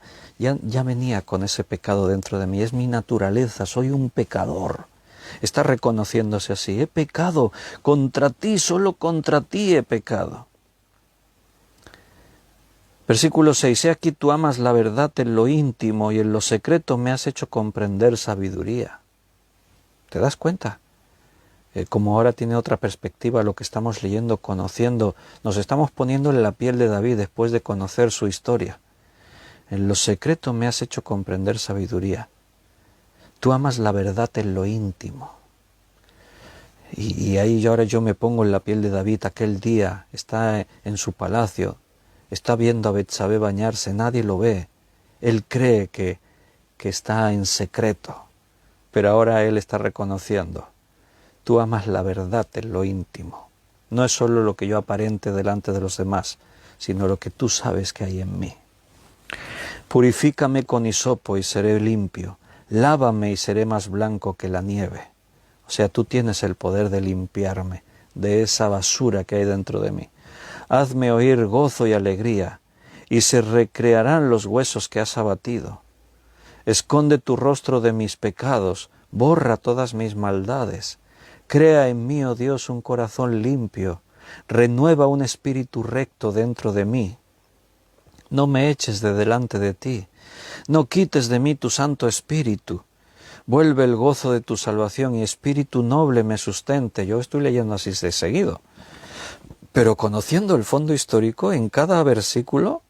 [SPEAKER 1] venía con ese pecado dentro de mí, es mi naturaleza, soy un pecador. Está reconociéndose así, he pecado contra ti, solo contra ti he pecado. Versículo 6, he aquí tú amas la verdad en lo íntimo y en lo secreto me has hecho comprender sabiduría. ¿Te das cuenta? Como ahora tiene otra perspectiva lo que estamos leyendo, conociendo, nos estamos poniendo en la piel de David después de conocer su historia. En lo secreto me has hecho comprender sabiduría. Tú amas la verdad en lo íntimo. Y ahí ahora yo me pongo en la piel de David. Aquel día está en su palacio, está viendo a Betsabé bañarse, nadie lo ve. Él cree que está en secreto, pero ahora él está reconociendo. Tú amas la verdad en lo íntimo. No es solo lo que yo aparente delante de los demás, sino lo que tú sabes que hay en mí. Purifícame con hisopo y seré limpio. Lávame y seré más blanco que la nieve. O sea, tú tienes el poder de limpiarme de esa basura que hay dentro de mí. Hazme oír gozo y alegría, y se recrearán los huesos que has abatido. Esconde tu rostro de mis pecados, borra todas mis maldades. Crea en mí, oh Dios, un corazón limpio, renueva un espíritu recto dentro de mí. No me eches de delante de ti, no quites de mí tu Santo Espíritu. Vuelve el gozo de tu salvación y espíritu noble me sustente. Yo estoy leyendo así de seguido. Pero conociendo el fondo histórico, en cada versículo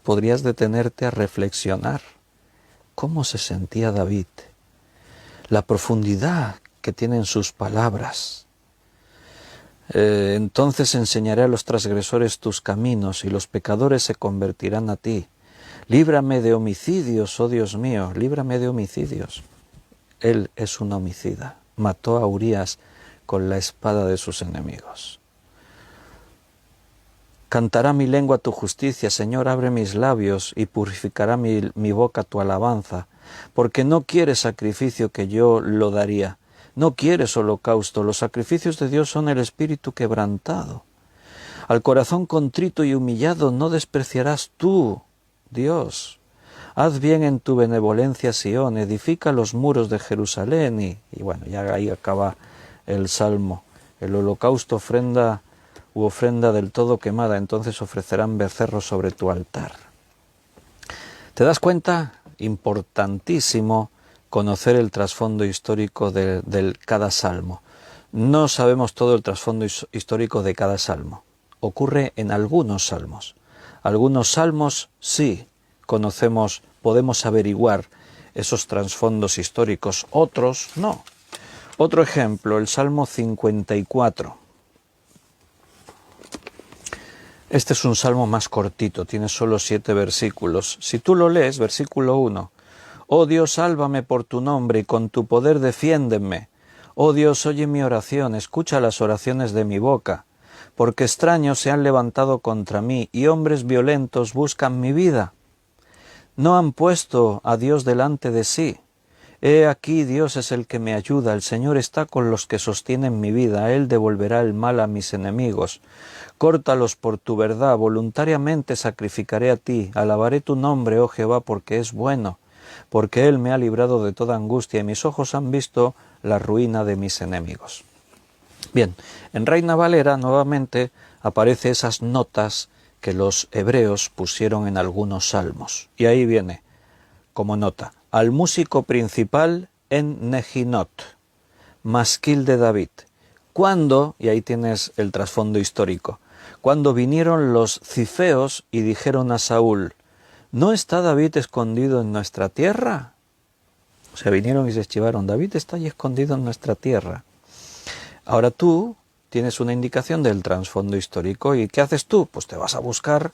[SPEAKER 1] podrías detenerte a reflexionar. ¿Cómo se sentía David? La profundidad que tienen sus palabras. Entonces enseñaré a los transgresores tus caminos y los pecadores se convertirán a ti. Líbrame de homicidios, oh Dios mío, líbrame de homicidios. Él es un homicida, mató a Urías con la espada de sus enemigos. Cantará mi lengua tu justicia, Señor, abre mis labios y purificará mi boca tu alabanza, porque no quieres sacrificio que yo lo daría, no quieres holocausto, los sacrificios de Dios son el espíritu quebrantado. Al corazón contrito y humillado no despreciarás tú, Dios. Haz bien en tu benevolencia, Sión, edifica los muros de Jerusalén. Y bueno, ya ahí acaba el Salmo. El holocausto ofrenda del todo quemada, entonces ofrecerán becerros sobre tu altar. ¿Te das cuenta? Importantísimo conocer el trasfondo histórico de cada salmo. No sabemos todo el trasfondo histórico de cada salmo. Ocurre en algunos salmos. Algunos salmos sí conocemos, podemos averiguar esos trasfondos históricos, otros no. Otro ejemplo, el Salmo 54. Este es un salmo más cortito, tiene solo 7 versículos. Si tú lo lees, versículo 1, oh Dios, sálvame por tu nombre y con tu poder defiéndeme. Oh Dios, oye mi oración, escucha las oraciones de mi boca, porque extraños se han levantado contra mí y hombres violentos buscan mi vida. No han puesto a Dios delante de sí. He aquí, Dios es el que me ayuda, el Señor está con los que sostienen mi vida, Él devolverá el mal a mis enemigos. Córtalos por tu verdad, voluntariamente sacrificaré a ti, alabaré tu nombre, oh Jehová, porque es bueno, porque Él me ha librado de toda angustia y mis ojos han visto la ruina de mis enemigos. Bien, en Reina Valera nuevamente aparece esas notas que los hebreos pusieron en algunos salmos. Y ahí viene, como nota, al músico principal en Nehinot, masquil de David. ¿Cuándo? Y ahí tienes el trasfondo histórico. Cuando vinieron los cifeos y dijeron a Saúl, ¿no está David escondido en nuestra tierra? O sea, vinieron y se eschivaron, David está ahí escondido en nuestra tierra. Ahora tú tienes una indicación del trasfondo histórico y ¿qué haces tú? Pues te vas a buscar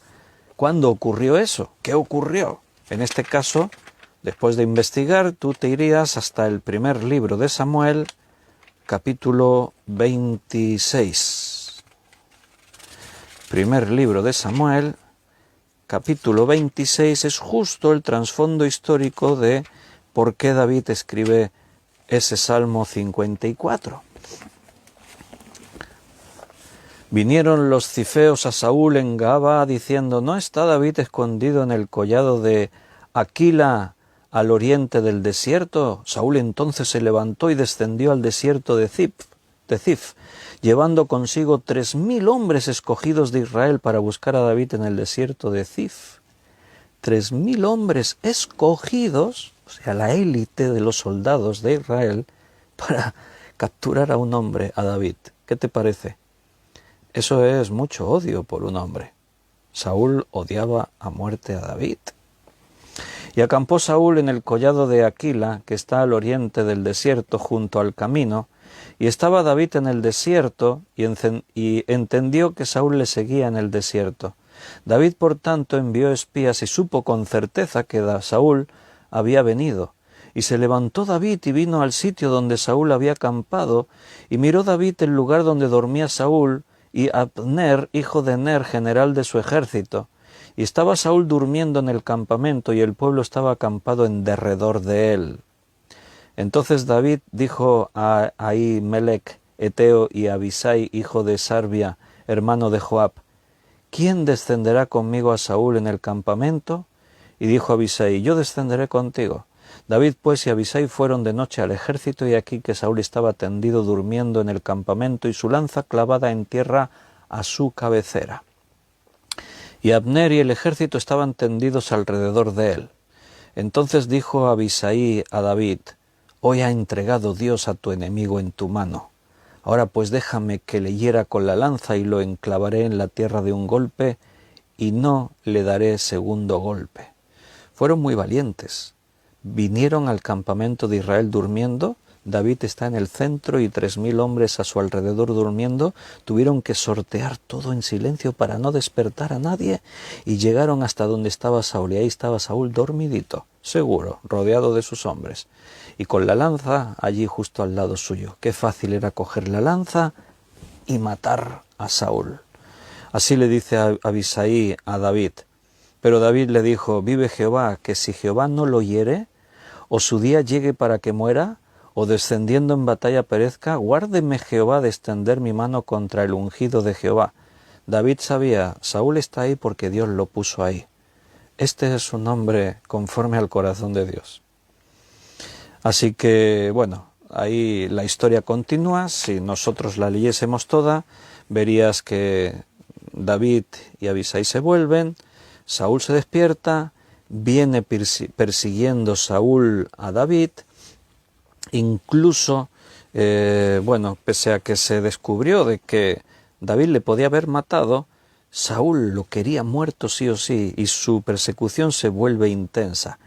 [SPEAKER 1] cuándo ocurrió eso, qué ocurrió. En este caso, después de investigar, tú te irías hasta el primer libro de Samuel, capítulo 26. Primer libro de Samuel, capítulo 26, es justo el trasfondo histórico de por qué David escribe ese Salmo 54. Vinieron los cifeos a Saúl en Gabaa diciendo, ¿no está David escondido en el collado de Aquila al oriente del desierto? Saúl entonces se levantó y descendió al desierto de Zif, llevando consigo 3,000 hombres escogidos de Israel para buscar a David en el desierto de Zif. 3,000 hombres escogidos, o sea, la élite de los soldados de Israel, para capturar a un hombre, a David. ¿Qué te parece? Eso es mucho odio por un hombre. Saúl odiaba a muerte a David. Y acampó Saúl en el collado de Aquila, que está al oriente del desierto, junto al camino, y estaba David en el desierto, y entendió que Saúl le seguía en el desierto. David, por tanto, envió espías y supo con certeza que Saúl había venido. Y se levantó David y vino al sitio donde Saúl había acampado, y miró David el lugar donde dormía Saúl, y Abner, hijo de Ner, general de su ejército. Y estaba Saúl durmiendo en el campamento, y el pueblo estaba acampado en derredor de él. Entonces David dijo a Ahimelech, Eteo, y a Abisai, hijo de Sarbia, hermano de Joab: ¿quién descenderá conmigo a Saúl en el campamento? Y dijo Abisai: yo descenderé contigo. David pues y Abisai fueron de noche al ejército, y aquí que Saúl estaba tendido durmiendo en el campamento, y su lanza clavada en tierra a su cabecera. Y Abner y el ejército estaban tendidos alrededor de él. Entonces dijo Abisai a David: hoy ha entregado Dios a tu enemigo en tu mano. Ahora pues déjame que le hiera con la lanza, y lo enclavaré en la tierra de un golpe, y no le daré segundo golpe. Fueron muy valientes. Vinieron al campamento de Israel durmiendo. David está en el centro y 3000 hombres a su alrededor durmiendo. Tuvieron que sortear todo en silencio para no despertar a nadie, y llegaron hasta donde estaba Saúl, y ahí estaba Saúl dormidito, seguro, rodeado de sus hombres, y con la lanza allí justo al lado suyo. Qué fácil era coger la lanza y matar a Saúl. Así le dice a Abisai a David. Pero David le dijo: vive Jehová, que si Jehová no lo hiere, o su día llegue para que muera, o descendiendo en batalla perezca, guárdeme Jehová de extender mi mano contra el ungido de Jehová. David sabía, Saúl está ahí porque Dios lo puso ahí. Este es un hombre conforme al corazón de Dios. Así que, bueno, ahí la historia continúa. Si nosotros la leyésemos toda, verías que David y Abisai se vuelven, Saúl se despierta, viene persiguiendo Saúl a David, incluso, pese a que se descubrió de que David le podía haber matado, Saúl lo quería muerto sí o sí, y su persecución se vuelve intensa.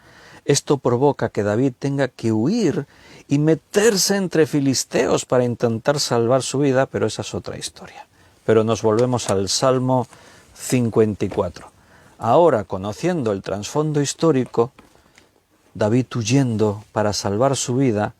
[SPEAKER 1] Esto provoca que David tenga que huir y meterse entre filisteos para intentar salvar su vida, pero esa es otra historia. Pero nos volvemos al Salmo 54. Ahora, conociendo el trasfondo histórico, David huyendo para salvar su vida,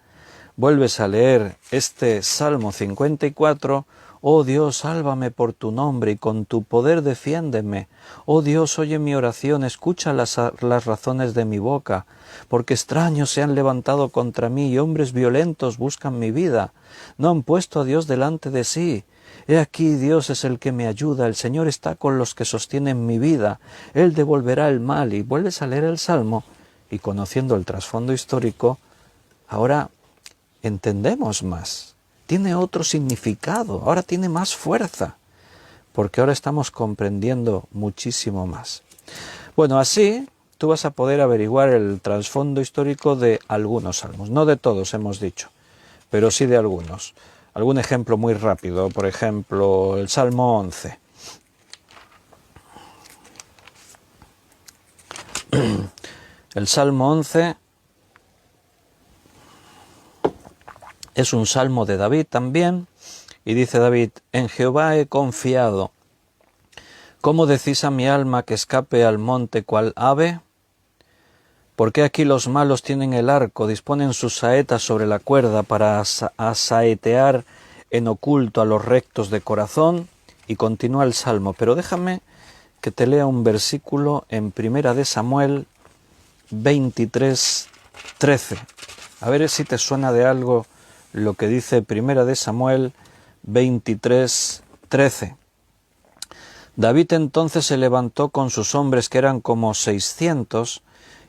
[SPEAKER 1] vuelves a leer este Salmo 54, oh Dios, sálvame por tu nombre y con tu poder defiéndeme. Oh Dios, oye mi oración, escucha las razones de mi boca, porque extraños se han levantado contra mí y hombres violentos buscan mi vida. No han puesto a Dios delante de sí. He aquí, Dios es el que me ayuda, el Señor está con los que sostienen mi vida, Él devolverá el mal. Y vuelves a leer el Salmo, y conociendo el trasfondo histórico, ahora entendemos más. Tiene otro significado, ahora tiene más fuerza, porque ahora estamos comprendiendo muchísimo más. Bueno, así tú vas a poder averiguar el trasfondo histórico de algunos salmos, no de todos hemos dicho, pero sí de algunos. Algún ejemplo muy rápido, por ejemplo, el Salmo 11. El Salmo 11 es un salmo de David también, y dice David: en Jehová he confiado. ¿Cómo decís a mi alma que escape al monte cual ave? Porque aquí los malos tienen el arco, disponen sus saetas sobre la cuerda para asaetear en oculto a los rectos de corazón. Y continúa el salmo, pero déjame que te lea un versículo en Primera de Samuel 23:13. A ver si te suena de algo lo que dice Primera de Samuel 23:13. David entonces se levantó con sus hombres, que eran como 600,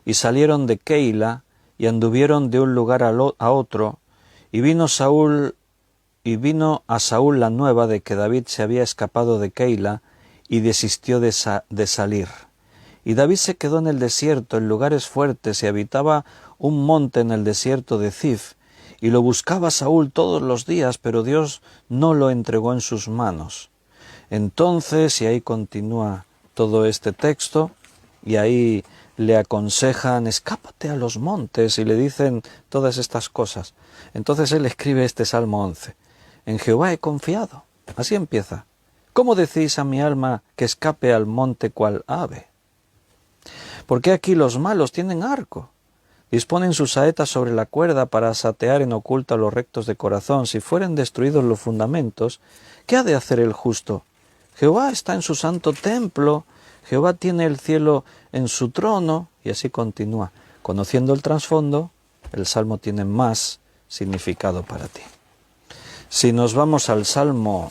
[SPEAKER 1] y salieron de Keila, y anduvieron de un lugar a otro, y vino a Saúl la nueva de que David se había escapado de Keila, y desistió de salir. Y David se quedó en el desierto, en lugares fuertes, y habitaba un monte en el desierto de Zif, y lo buscaba Saúl todos los días, pero Dios no lo entregó en sus manos. Entonces, y ahí continúa todo este texto, y ahí le aconsejan, escápate a los montes, y le dicen todas estas cosas. Entonces él escribe este Salmo 11. En Jehová he confiado. Así empieza. ¿Cómo decís a mi alma que escape al monte cual ave? Porque aquí los malos tienen arco. Disponen sus saetas sobre la cuerda para satear en oculto a los rectos de corazón. Si fueren destruidos los fundamentos, ¿qué ha de hacer el justo? Jehová está en su santo templo, Jehová tiene el cielo en su trono, y así continúa. Conociendo el trasfondo, el Salmo tiene más significado para ti. Si nos vamos al Salmo,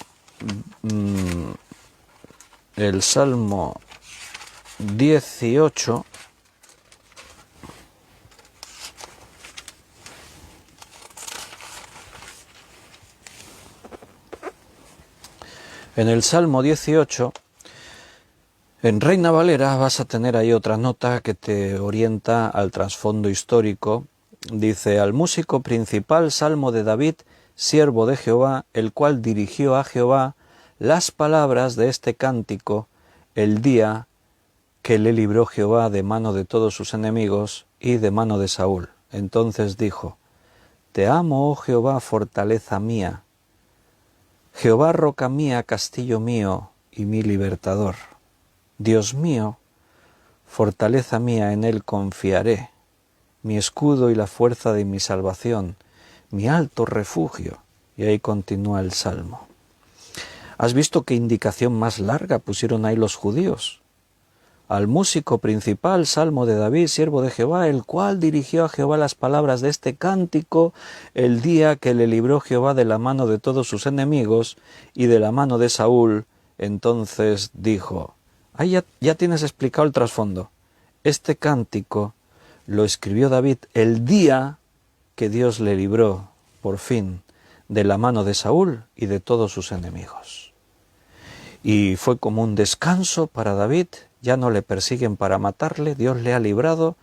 [SPEAKER 1] el Salmo 18, en el Salmo 18, en Reina Valera vas a tener ahí otra nota que te orienta al trasfondo histórico. Dice, al músico principal, Salmo de David, siervo de Jehová, el cual dirigió a Jehová las palabras de este cántico el día que le libró Jehová de mano de todos sus enemigos y de mano de Saúl. Entonces dijo, te amo, oh Jehová, fortaleza mía, Jehová, roca mía, castillo mío y mi libertador. Dios mío, fortaleza mía, en él confiaré, mi escudo y la fuerza de mi salvación, mi alto refugio. Y ahí continúa el Salmo. ¿Has visto qué indicación más larga pusieron ahí los judíos? Al músico principal, Salmo de David, siervo de Jehová, el cual dirigió a Jehová las palabras de este cántico el día que le libró Jehová de la mano de todos sus enemigos y de la mano de Saúl. Entonces dijo, ahí ya tienes explicado el trasfondo. Este cántico lo escribió David el día que Dios le libró, por fin, de la mano de Saúl y de todos sus enemigos. Y fue como un descanso para David, ya no le persiguen para matarle, Dios le ha librado,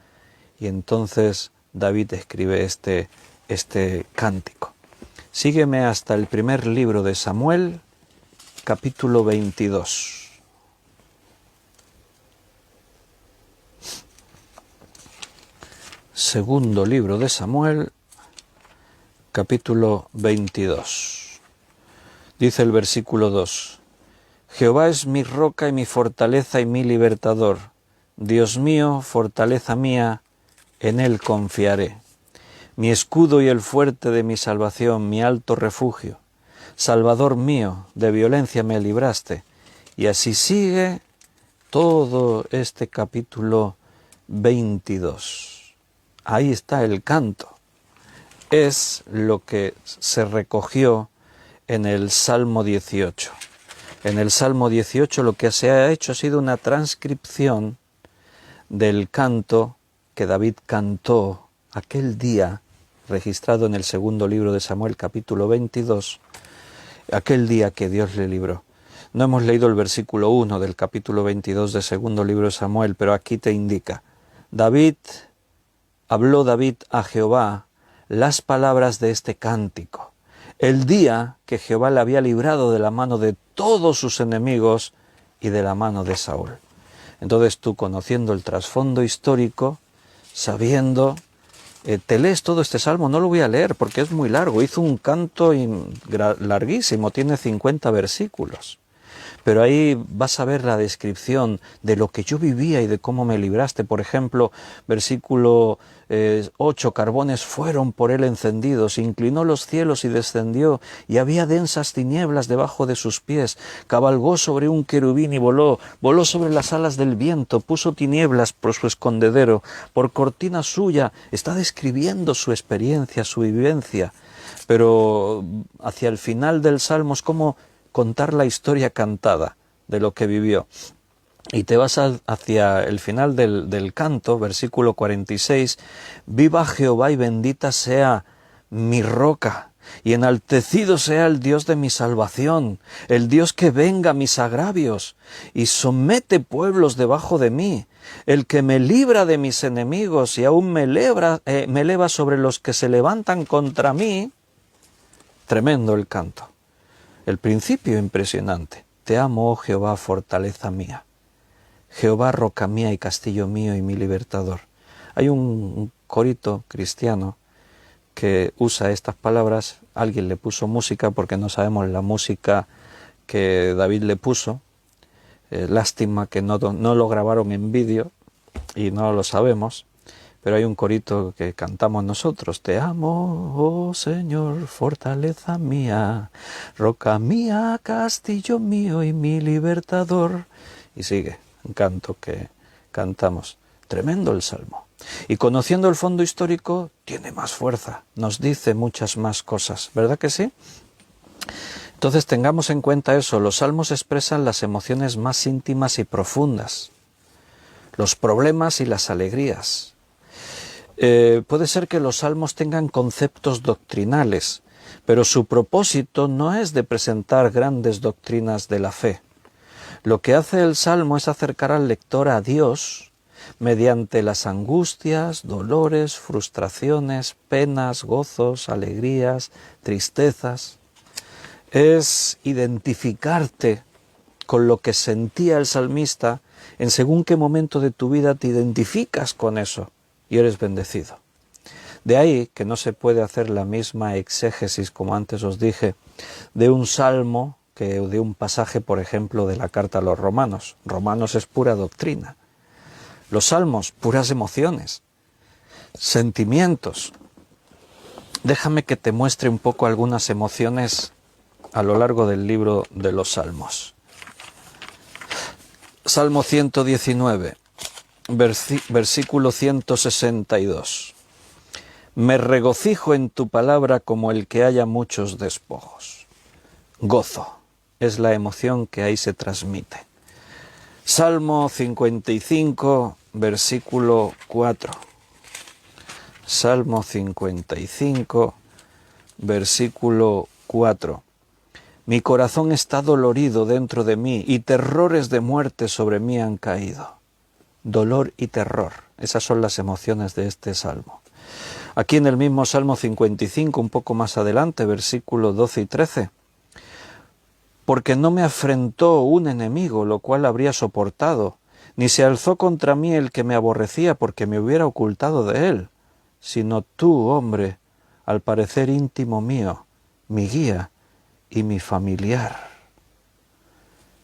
[SPEAKER 1] y entonces David escribe este cántico. Sígueme hasta el primer libro de Samuel, capítulo 22. Segundo libro de Samuel, capítulo 22. Dice el versículo 2. Jehová es mi roca y mi fortaleza y mi libertador. Dios mío, fortaleza mía, en él confiaré. Mi escudo y el fuerte de mi salvación, mi alto refugio. Salvador mío, de violencia me libraste. Y así sigue todo este capítulo 22. Ahí está el canto. Es lo que se recogió en el Salmo 18. En el Salmo 18 lo que se ha hecho ha sido una transcripción del canto que David cantó aquel día, registrado en el segundo libro de Samuel, capítulo 22, aquel día que Dios le libró. No hemos leído el versículo 1 del capítulo 22 del segundo libro de Samuel, pero aquí te indica, habló David a Jehová las palabras de este cántico, el día que Jehová le había librado de la mano de todos sus enemigos y de la mano de Saúl. Entonces tú, conociendo el trasfondo histórico, sabiendo, te lees todo este salmo. No lo voy a leer porque es muy largo, hizo un canto larguísimo, tiene 50 versículos. Pero ahí vas a ver la descripción de lo que yo vivía y de cómo me libraste. Por ejemplo, versículo 8, carbones fueron por él encendidos, inclinó los cielos y descendió, y había densas tinieblas debajo de sus pies. Cabalgó sobre un querubín y voló sobre las alas del viento, puso tinieblas por su escondedero, por cortina suya. Está describiendo su experiencia, su vivencia. Pero hacia el final del Salmo es como contar la historia cantada de lo que vivió. Y te vas hacia el final del canto, versículo 46, viva Jehová y bendita sea mi roca, y enaltecido sea el Dios de mi salvación, el Dios que venga mis agravios, y somete pueblos debajo de mí, el que me libra de mis enemigos, y aún me eleva sobre los que se levantan contra mí. Tremendo el canto. El principio impresionante. Te amo, oh Jehová, fortaleza mía. Jehová, roca mía y castillo mío y mi libertador. Hay un corito cristiano que usa estas palabras. Alguien le puso música porque no sabemos la música que David le puso. Lástima que no lo grabaron en vídeo y no lo sabemos. Pero hay un corito que cantamos nosotros. Te amo, oh Señor, fortaleza mía, roca mía, castillo mío y mi libertador. Y sigue, un canto que cantamos. Tremendo el Salmo. Y conociendo el fondo histórico, tiene más fuerza, nos dice muchas más cosas, ¿verdad que sí? Entonces tengamos en cuenta eso, los salmos expresan las emociones más íntimas y profundas, los problemas y las alegrías. Puede ser que los salmos tengan conceptos doctrinales, pero su propósito no es de presentar grandes doctrinas de la fe. Lo que hace el salmo es acercar al lector a Dios mediante las angustias, dolores, frustraciones, penas, gozos, alegrías, tristezas. Es identificarte con lo que sentía el salmista. En según qué momento de tu vida te identificas con eso y eres bendecido. De ahí que no se puede hacer la misma exégesis, como antes os dije, de un salmo que de un pasaje, por ejemplo, de la carta a los Romanos. Romanos es pura doctrina. Los salmos, puras emociones, sentimientos. Déjame que te muestre un poco algunas emociones a lo largo del libro de los salmos. Salmo 119, versículo 162. Me regocijo en tu palabra como el que haya muchos despojos. Gozo es la emoción que ahí se transmite. Salmo 55, versículo 4. Salmo 55, versículo 4. Mi corazón está dolorido dentro de mí y terrores de muerte sobre mí han caído. Dolor y terror, esas son las emociones de este salmo. Aquí en el mismo Salmo 55, un poco más adelante, versículo 12 y 13. Porque no me afrentó un enemigo, lo cual habría soportado, ni se alzó contra mí el que me aborrecía, porque me hubiera ocultado de él, sino tú, hombre, al parecer íntimo mío, mi guía y mi familiar.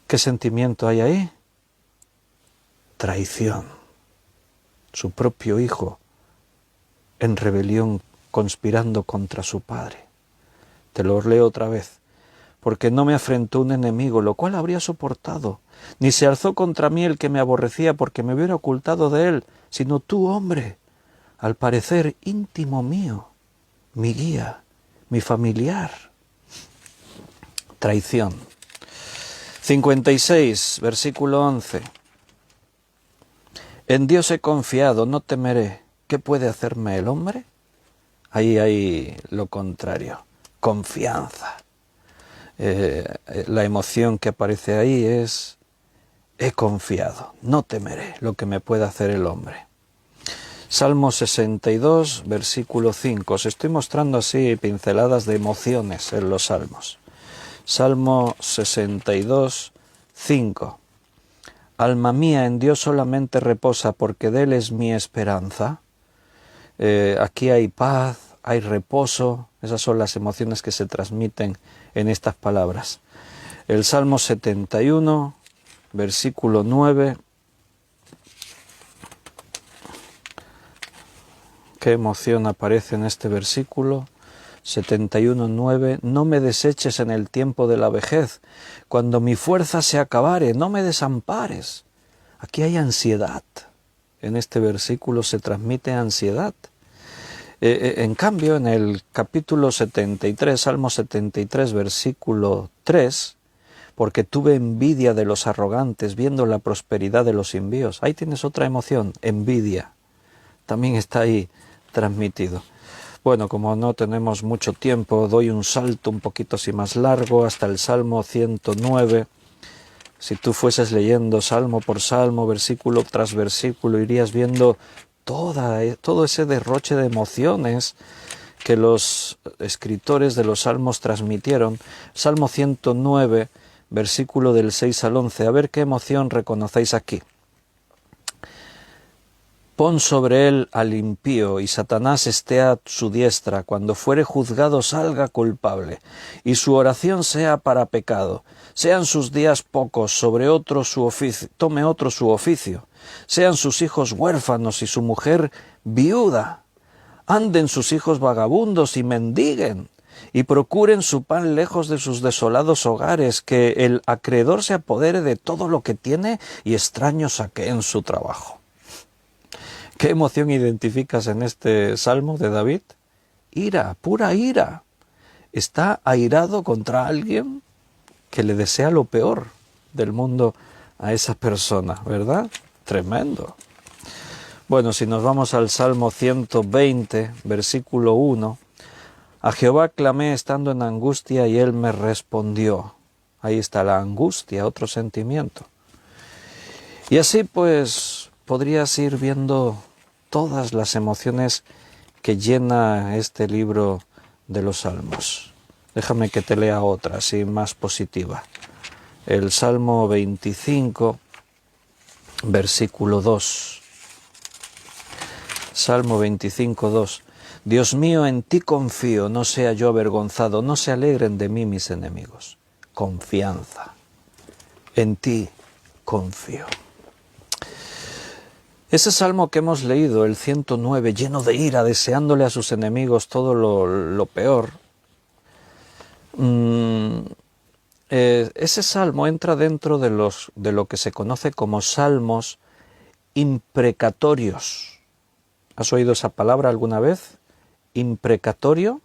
[SPEAKER 1] ¿Qué sentimiento hay ahí? Traición. Su propio hijo en rebelión, conspirando contra su padre. Te lo leo otra vez. Porque no me afrentó un enemigo, lo cual habría soportado, ni se alzó contra mí el que me aborrecía, porque me hubiera ocultado de él, sino tú, hombre, al parecer íntimo mío, mi guía, mi familiar. Traición. 56, versículo 11. En Dios he confiado, no temeré. ¿Qué puede hacerme el hombre? Ahí hay lo contrario, confianza. La emoción que aparece ahí es he confiado, no temeré lo que me pueda hacer el hombre. Salmo 62, versículo 5. Os estoy mostrando así pinceladas de emociones en los salmos. Salmo 62, 5. Alma mía, en Dios solamente reposa, porque de Él es mi esperanza. Aquí hay paz, hay reposo. Esas son las emociones que se transmiten en estas palabras. El Salmo 71, versículo 9. ¿Qué emoción aparece en este versículo? 71, 9. No me deseches en el tiempo de la vejez, cuando mi fuerza se acabare, no me desampares. Aquí hay ansiedad. En este versículo se transmite ansiedad. En cambio, en el capítulo 73, Salmo 73, versículo 3, porque tuve envidia de los arrogantes, viendo la prosperidad de los impíos. Ahí tienes otra emoción, envidia. También está ahí transmitido. Bueno, como no tenemos mucho tiempo, doy un salto un poquito así más largo hasta el Salmo 109. Si tú fueses leyendo salmo por salmo, versículo tras versículo, irías viendo todo ese derroche de emociones que los escritores de los salmos transmitieron. Salmo 109, versículo del 6 al 11. A ver qué emoción reconocéis aquí. Pon sobre él al impío, y Satanás esté a su diestra. Cuando fuere juzgado salga culpable, y su oración sea para pecado. Sean sus días pocos, sobre otro su oficio, tome otro su oficio. Sean sus hijos huérfanos y su mujer viuda. Anden sus hijos vagabundos y mendiguen, y procuren su pan lejos de sus desolados hogares, que el acreedor se apodere de todo lo que tiene y extraños saqueen su trabajo. ¿Qué emoción identificas en este salmo de David? Ira, pura ira. Está airado contra alguien que le desea lo peor del mundo a esa persona, ¿verdad? Tremendo. Bueno, si nos vamos al Salmo 120, versículo 1, a Jehová clamé estando en angustia y él me respondió. Ahí está la angustia, otro sentimiento. Y así pues podrías ir viendo todas las emociones que llena este libro de los Salmos. Déjame que te lea otra, así más positiva. El Salmo 25, versículo 2. Salmo 25, 2. Dios mío, en ti confío, no sea yo avergonzado, no se alegren de mí mis enemigos. Confianza. En ti confío. Ese salmo que hemos leído, el 109, lleno de ira, deseándole a sus enemigos todo lo peor, ese salmo entra dentro de lo que se conoce como salmos imprecatorios. ¿Has oído esa palabra alguna vez? Imprecatorio.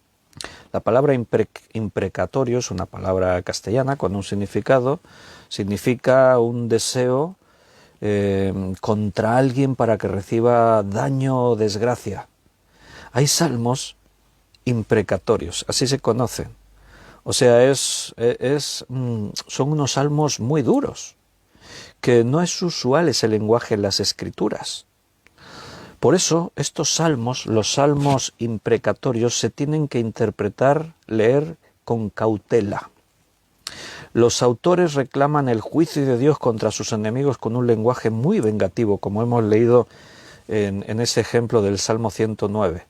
[SPEAKER 1] La palabra imprecatorio es una palabra castellana con un significado. Significa un deseo contra alguien para que reciba daño o desgracia. Hay salmos imprecatorios, así se conocen. O sea, son unos salmos muy duros, que no es usual ese lenguaje en las Escrituras. Por eso, estos salmos, los salmos imprecatorios, se tienen que interpretar, leer con cautela. Los autores reclaman el juicio de Dios contra sus enemigos con un lenguaje muy vengativo, como hemos leído en ese ejemplo del Salmo 109.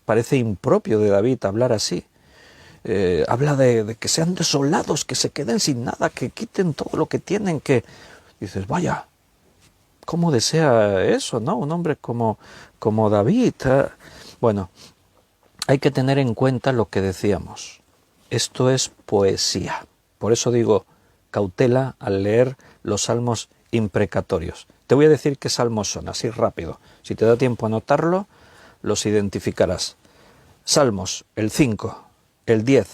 [SPEAKER 1] Parece impropio de David hablar así. Habla de que sean desolados, que se queden sin nada, que quiten todo lo que tienen, que... Dices, vaya, ¿cómo desea eso, no? Un hombre como David. Bueno, hay que tener en cuenta lo que decíamos. Esto es poesía. Por eso digo, cautela al leer los salmos imprecatorios. Te voy a decir qué salmos son, así rápido. Si te da tiempo a anotarlo, los identificarás. Salmos, el 5, el 10,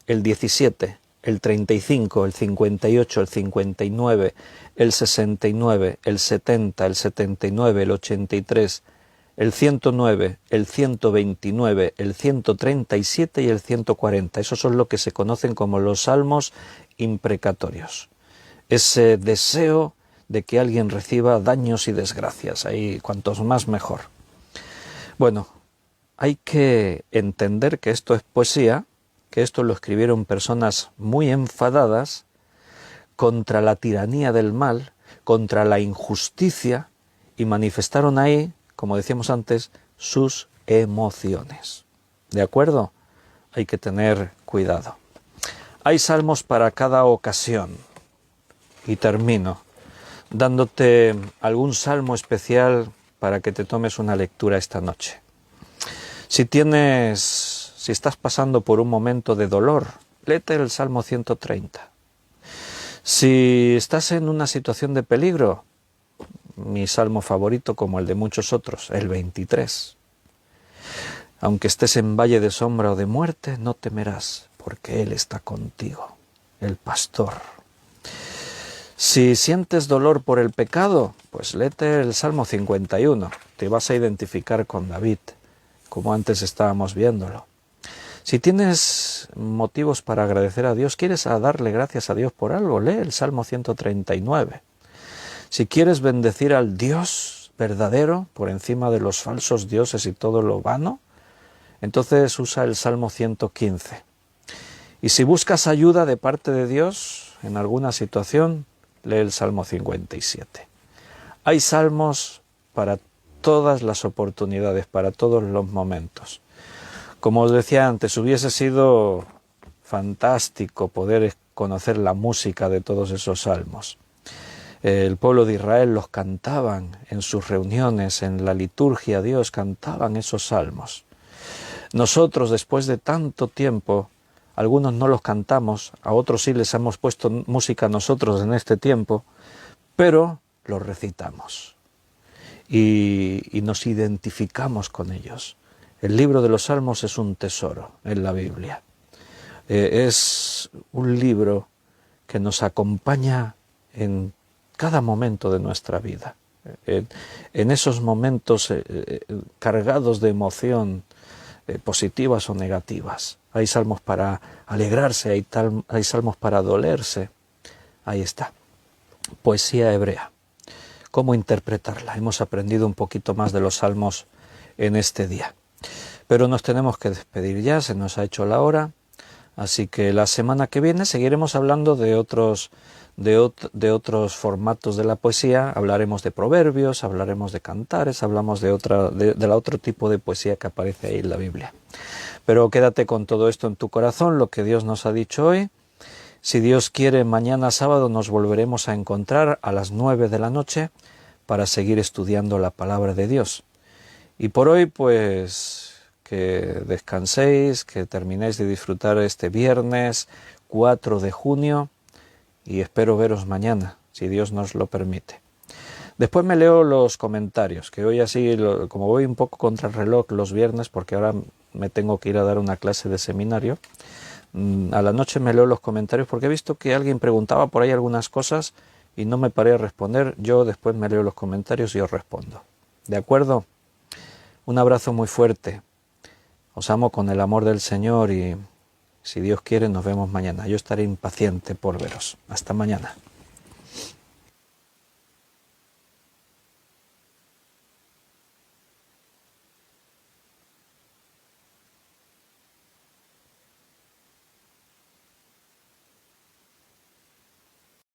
[SPEAKER 1] el 17, el 35, el 58, el 59, el 69, el 70, el 79, el 83, el 109, el 129, el 137 y el 140. Esos son lo que se conocen como los salmos imprecatorios. Ese deseo de que alguien reciba daños y desgracias. Ahí cuantos más mejor. Bueno, hay que entender que esto es poesía, que esto lo escribieron personas muy enfadadas contra la tiranía del mal, contra la injusticia, y manifestaron ahí, como decíamos antes, sus emociones. ¿De acuerdo? Hay que tener cuidado. Hay salmos para cada ocasión. Y termino dándote algún salmo especial para que te tomes una lectura esta noche. Si estás pasando por un momento de dolor, léete el Salmo 130. Si estás en una situación de peligro, mi salmo favorito, como el de muchos otros, el 23. Aunque estés en valle de sombra o de muerte, no temerás, porque Él está contigo, el pastor. Si sientes dolor por el pecado, pues léete el Salmo 51. Te vas a identificar con David, como antes estábamos viéndolo. Si tienes motivos para agradecer a Dios, quieres darle gracias a Dios por algo, lee el Salmo 139. Si quieres bendecir al Dios verdadero por encima de los falsos dioses y todo lo vano, entonces usa el Salmo 115. Y si buscas ayuda de parte de Dios en alguna situación, lee el Salmo 57. Hay salmos para todas las oportunidades, para todos los momentos. Como os decía antes, hubiese sido fantástico poder conocer la música de todos esos salmos. El pueblo de Israel los cantaban en sus reuniones, en la liturgia a Dios, cantaban esos salmos. Nosotros, después de tanto tiempo, algunos no los cantamos, a otros sí les hemos puesto música nosotros en este tiempo, pero los recitamos y nos identificamos con ellos. El libro de los Salmos es un tesoro en la Biblia. Es un libro que nos acompaña en cada momento de nuestra vida. En esos momentos cargados de emoción, positivas o negativas. Hay salmos para alegrarse, hay salmos para dolerse. Ahí está. Poesía hebrea. ¿Cómo interpretarla? Hemos aprendido un poquito más de los salmos en este día. Pero nos tenemos que despedir ya, se nos ha hecho la hora. Así que la semana que viene seguiremos hablando de otros formatos de la poesía. Hablaremos de proverbios, hablaremos de cantares, hablamos de la otro tipo de poesía que aparece ahí en la Biblia. Pero quédate con todo esto en tu corazón, lo que Dios nos ha dicho hoy. Si Dios quiere, mañana sábado nos volveremos a encontrar a las 9 de la noche para seguir estudiando la palabra de Dios. Y por hoy, pues, que descanséis, que terminéis de disfrutar este viernes 4 de junio y espero veros mañana, si Dios nos lo permite. Después me leo los comentarios, que hoy así, como voy un poco contra el reloj los viernes, porque ahora me tengo que ir a dar una clase de seminario, a la noche me leo los comentarios porque he visto que alguien preguntaba por ahí algunas cosas y no me paré a responder. Yo después me leo los comentarios y os respondo. ¿De acuerdo? Un abrazo muy fuerte. Os amo con el amor del Señor y si Dios quiere nos vemos mañana. Yo estaré impaciente por veros. Hasta mañana.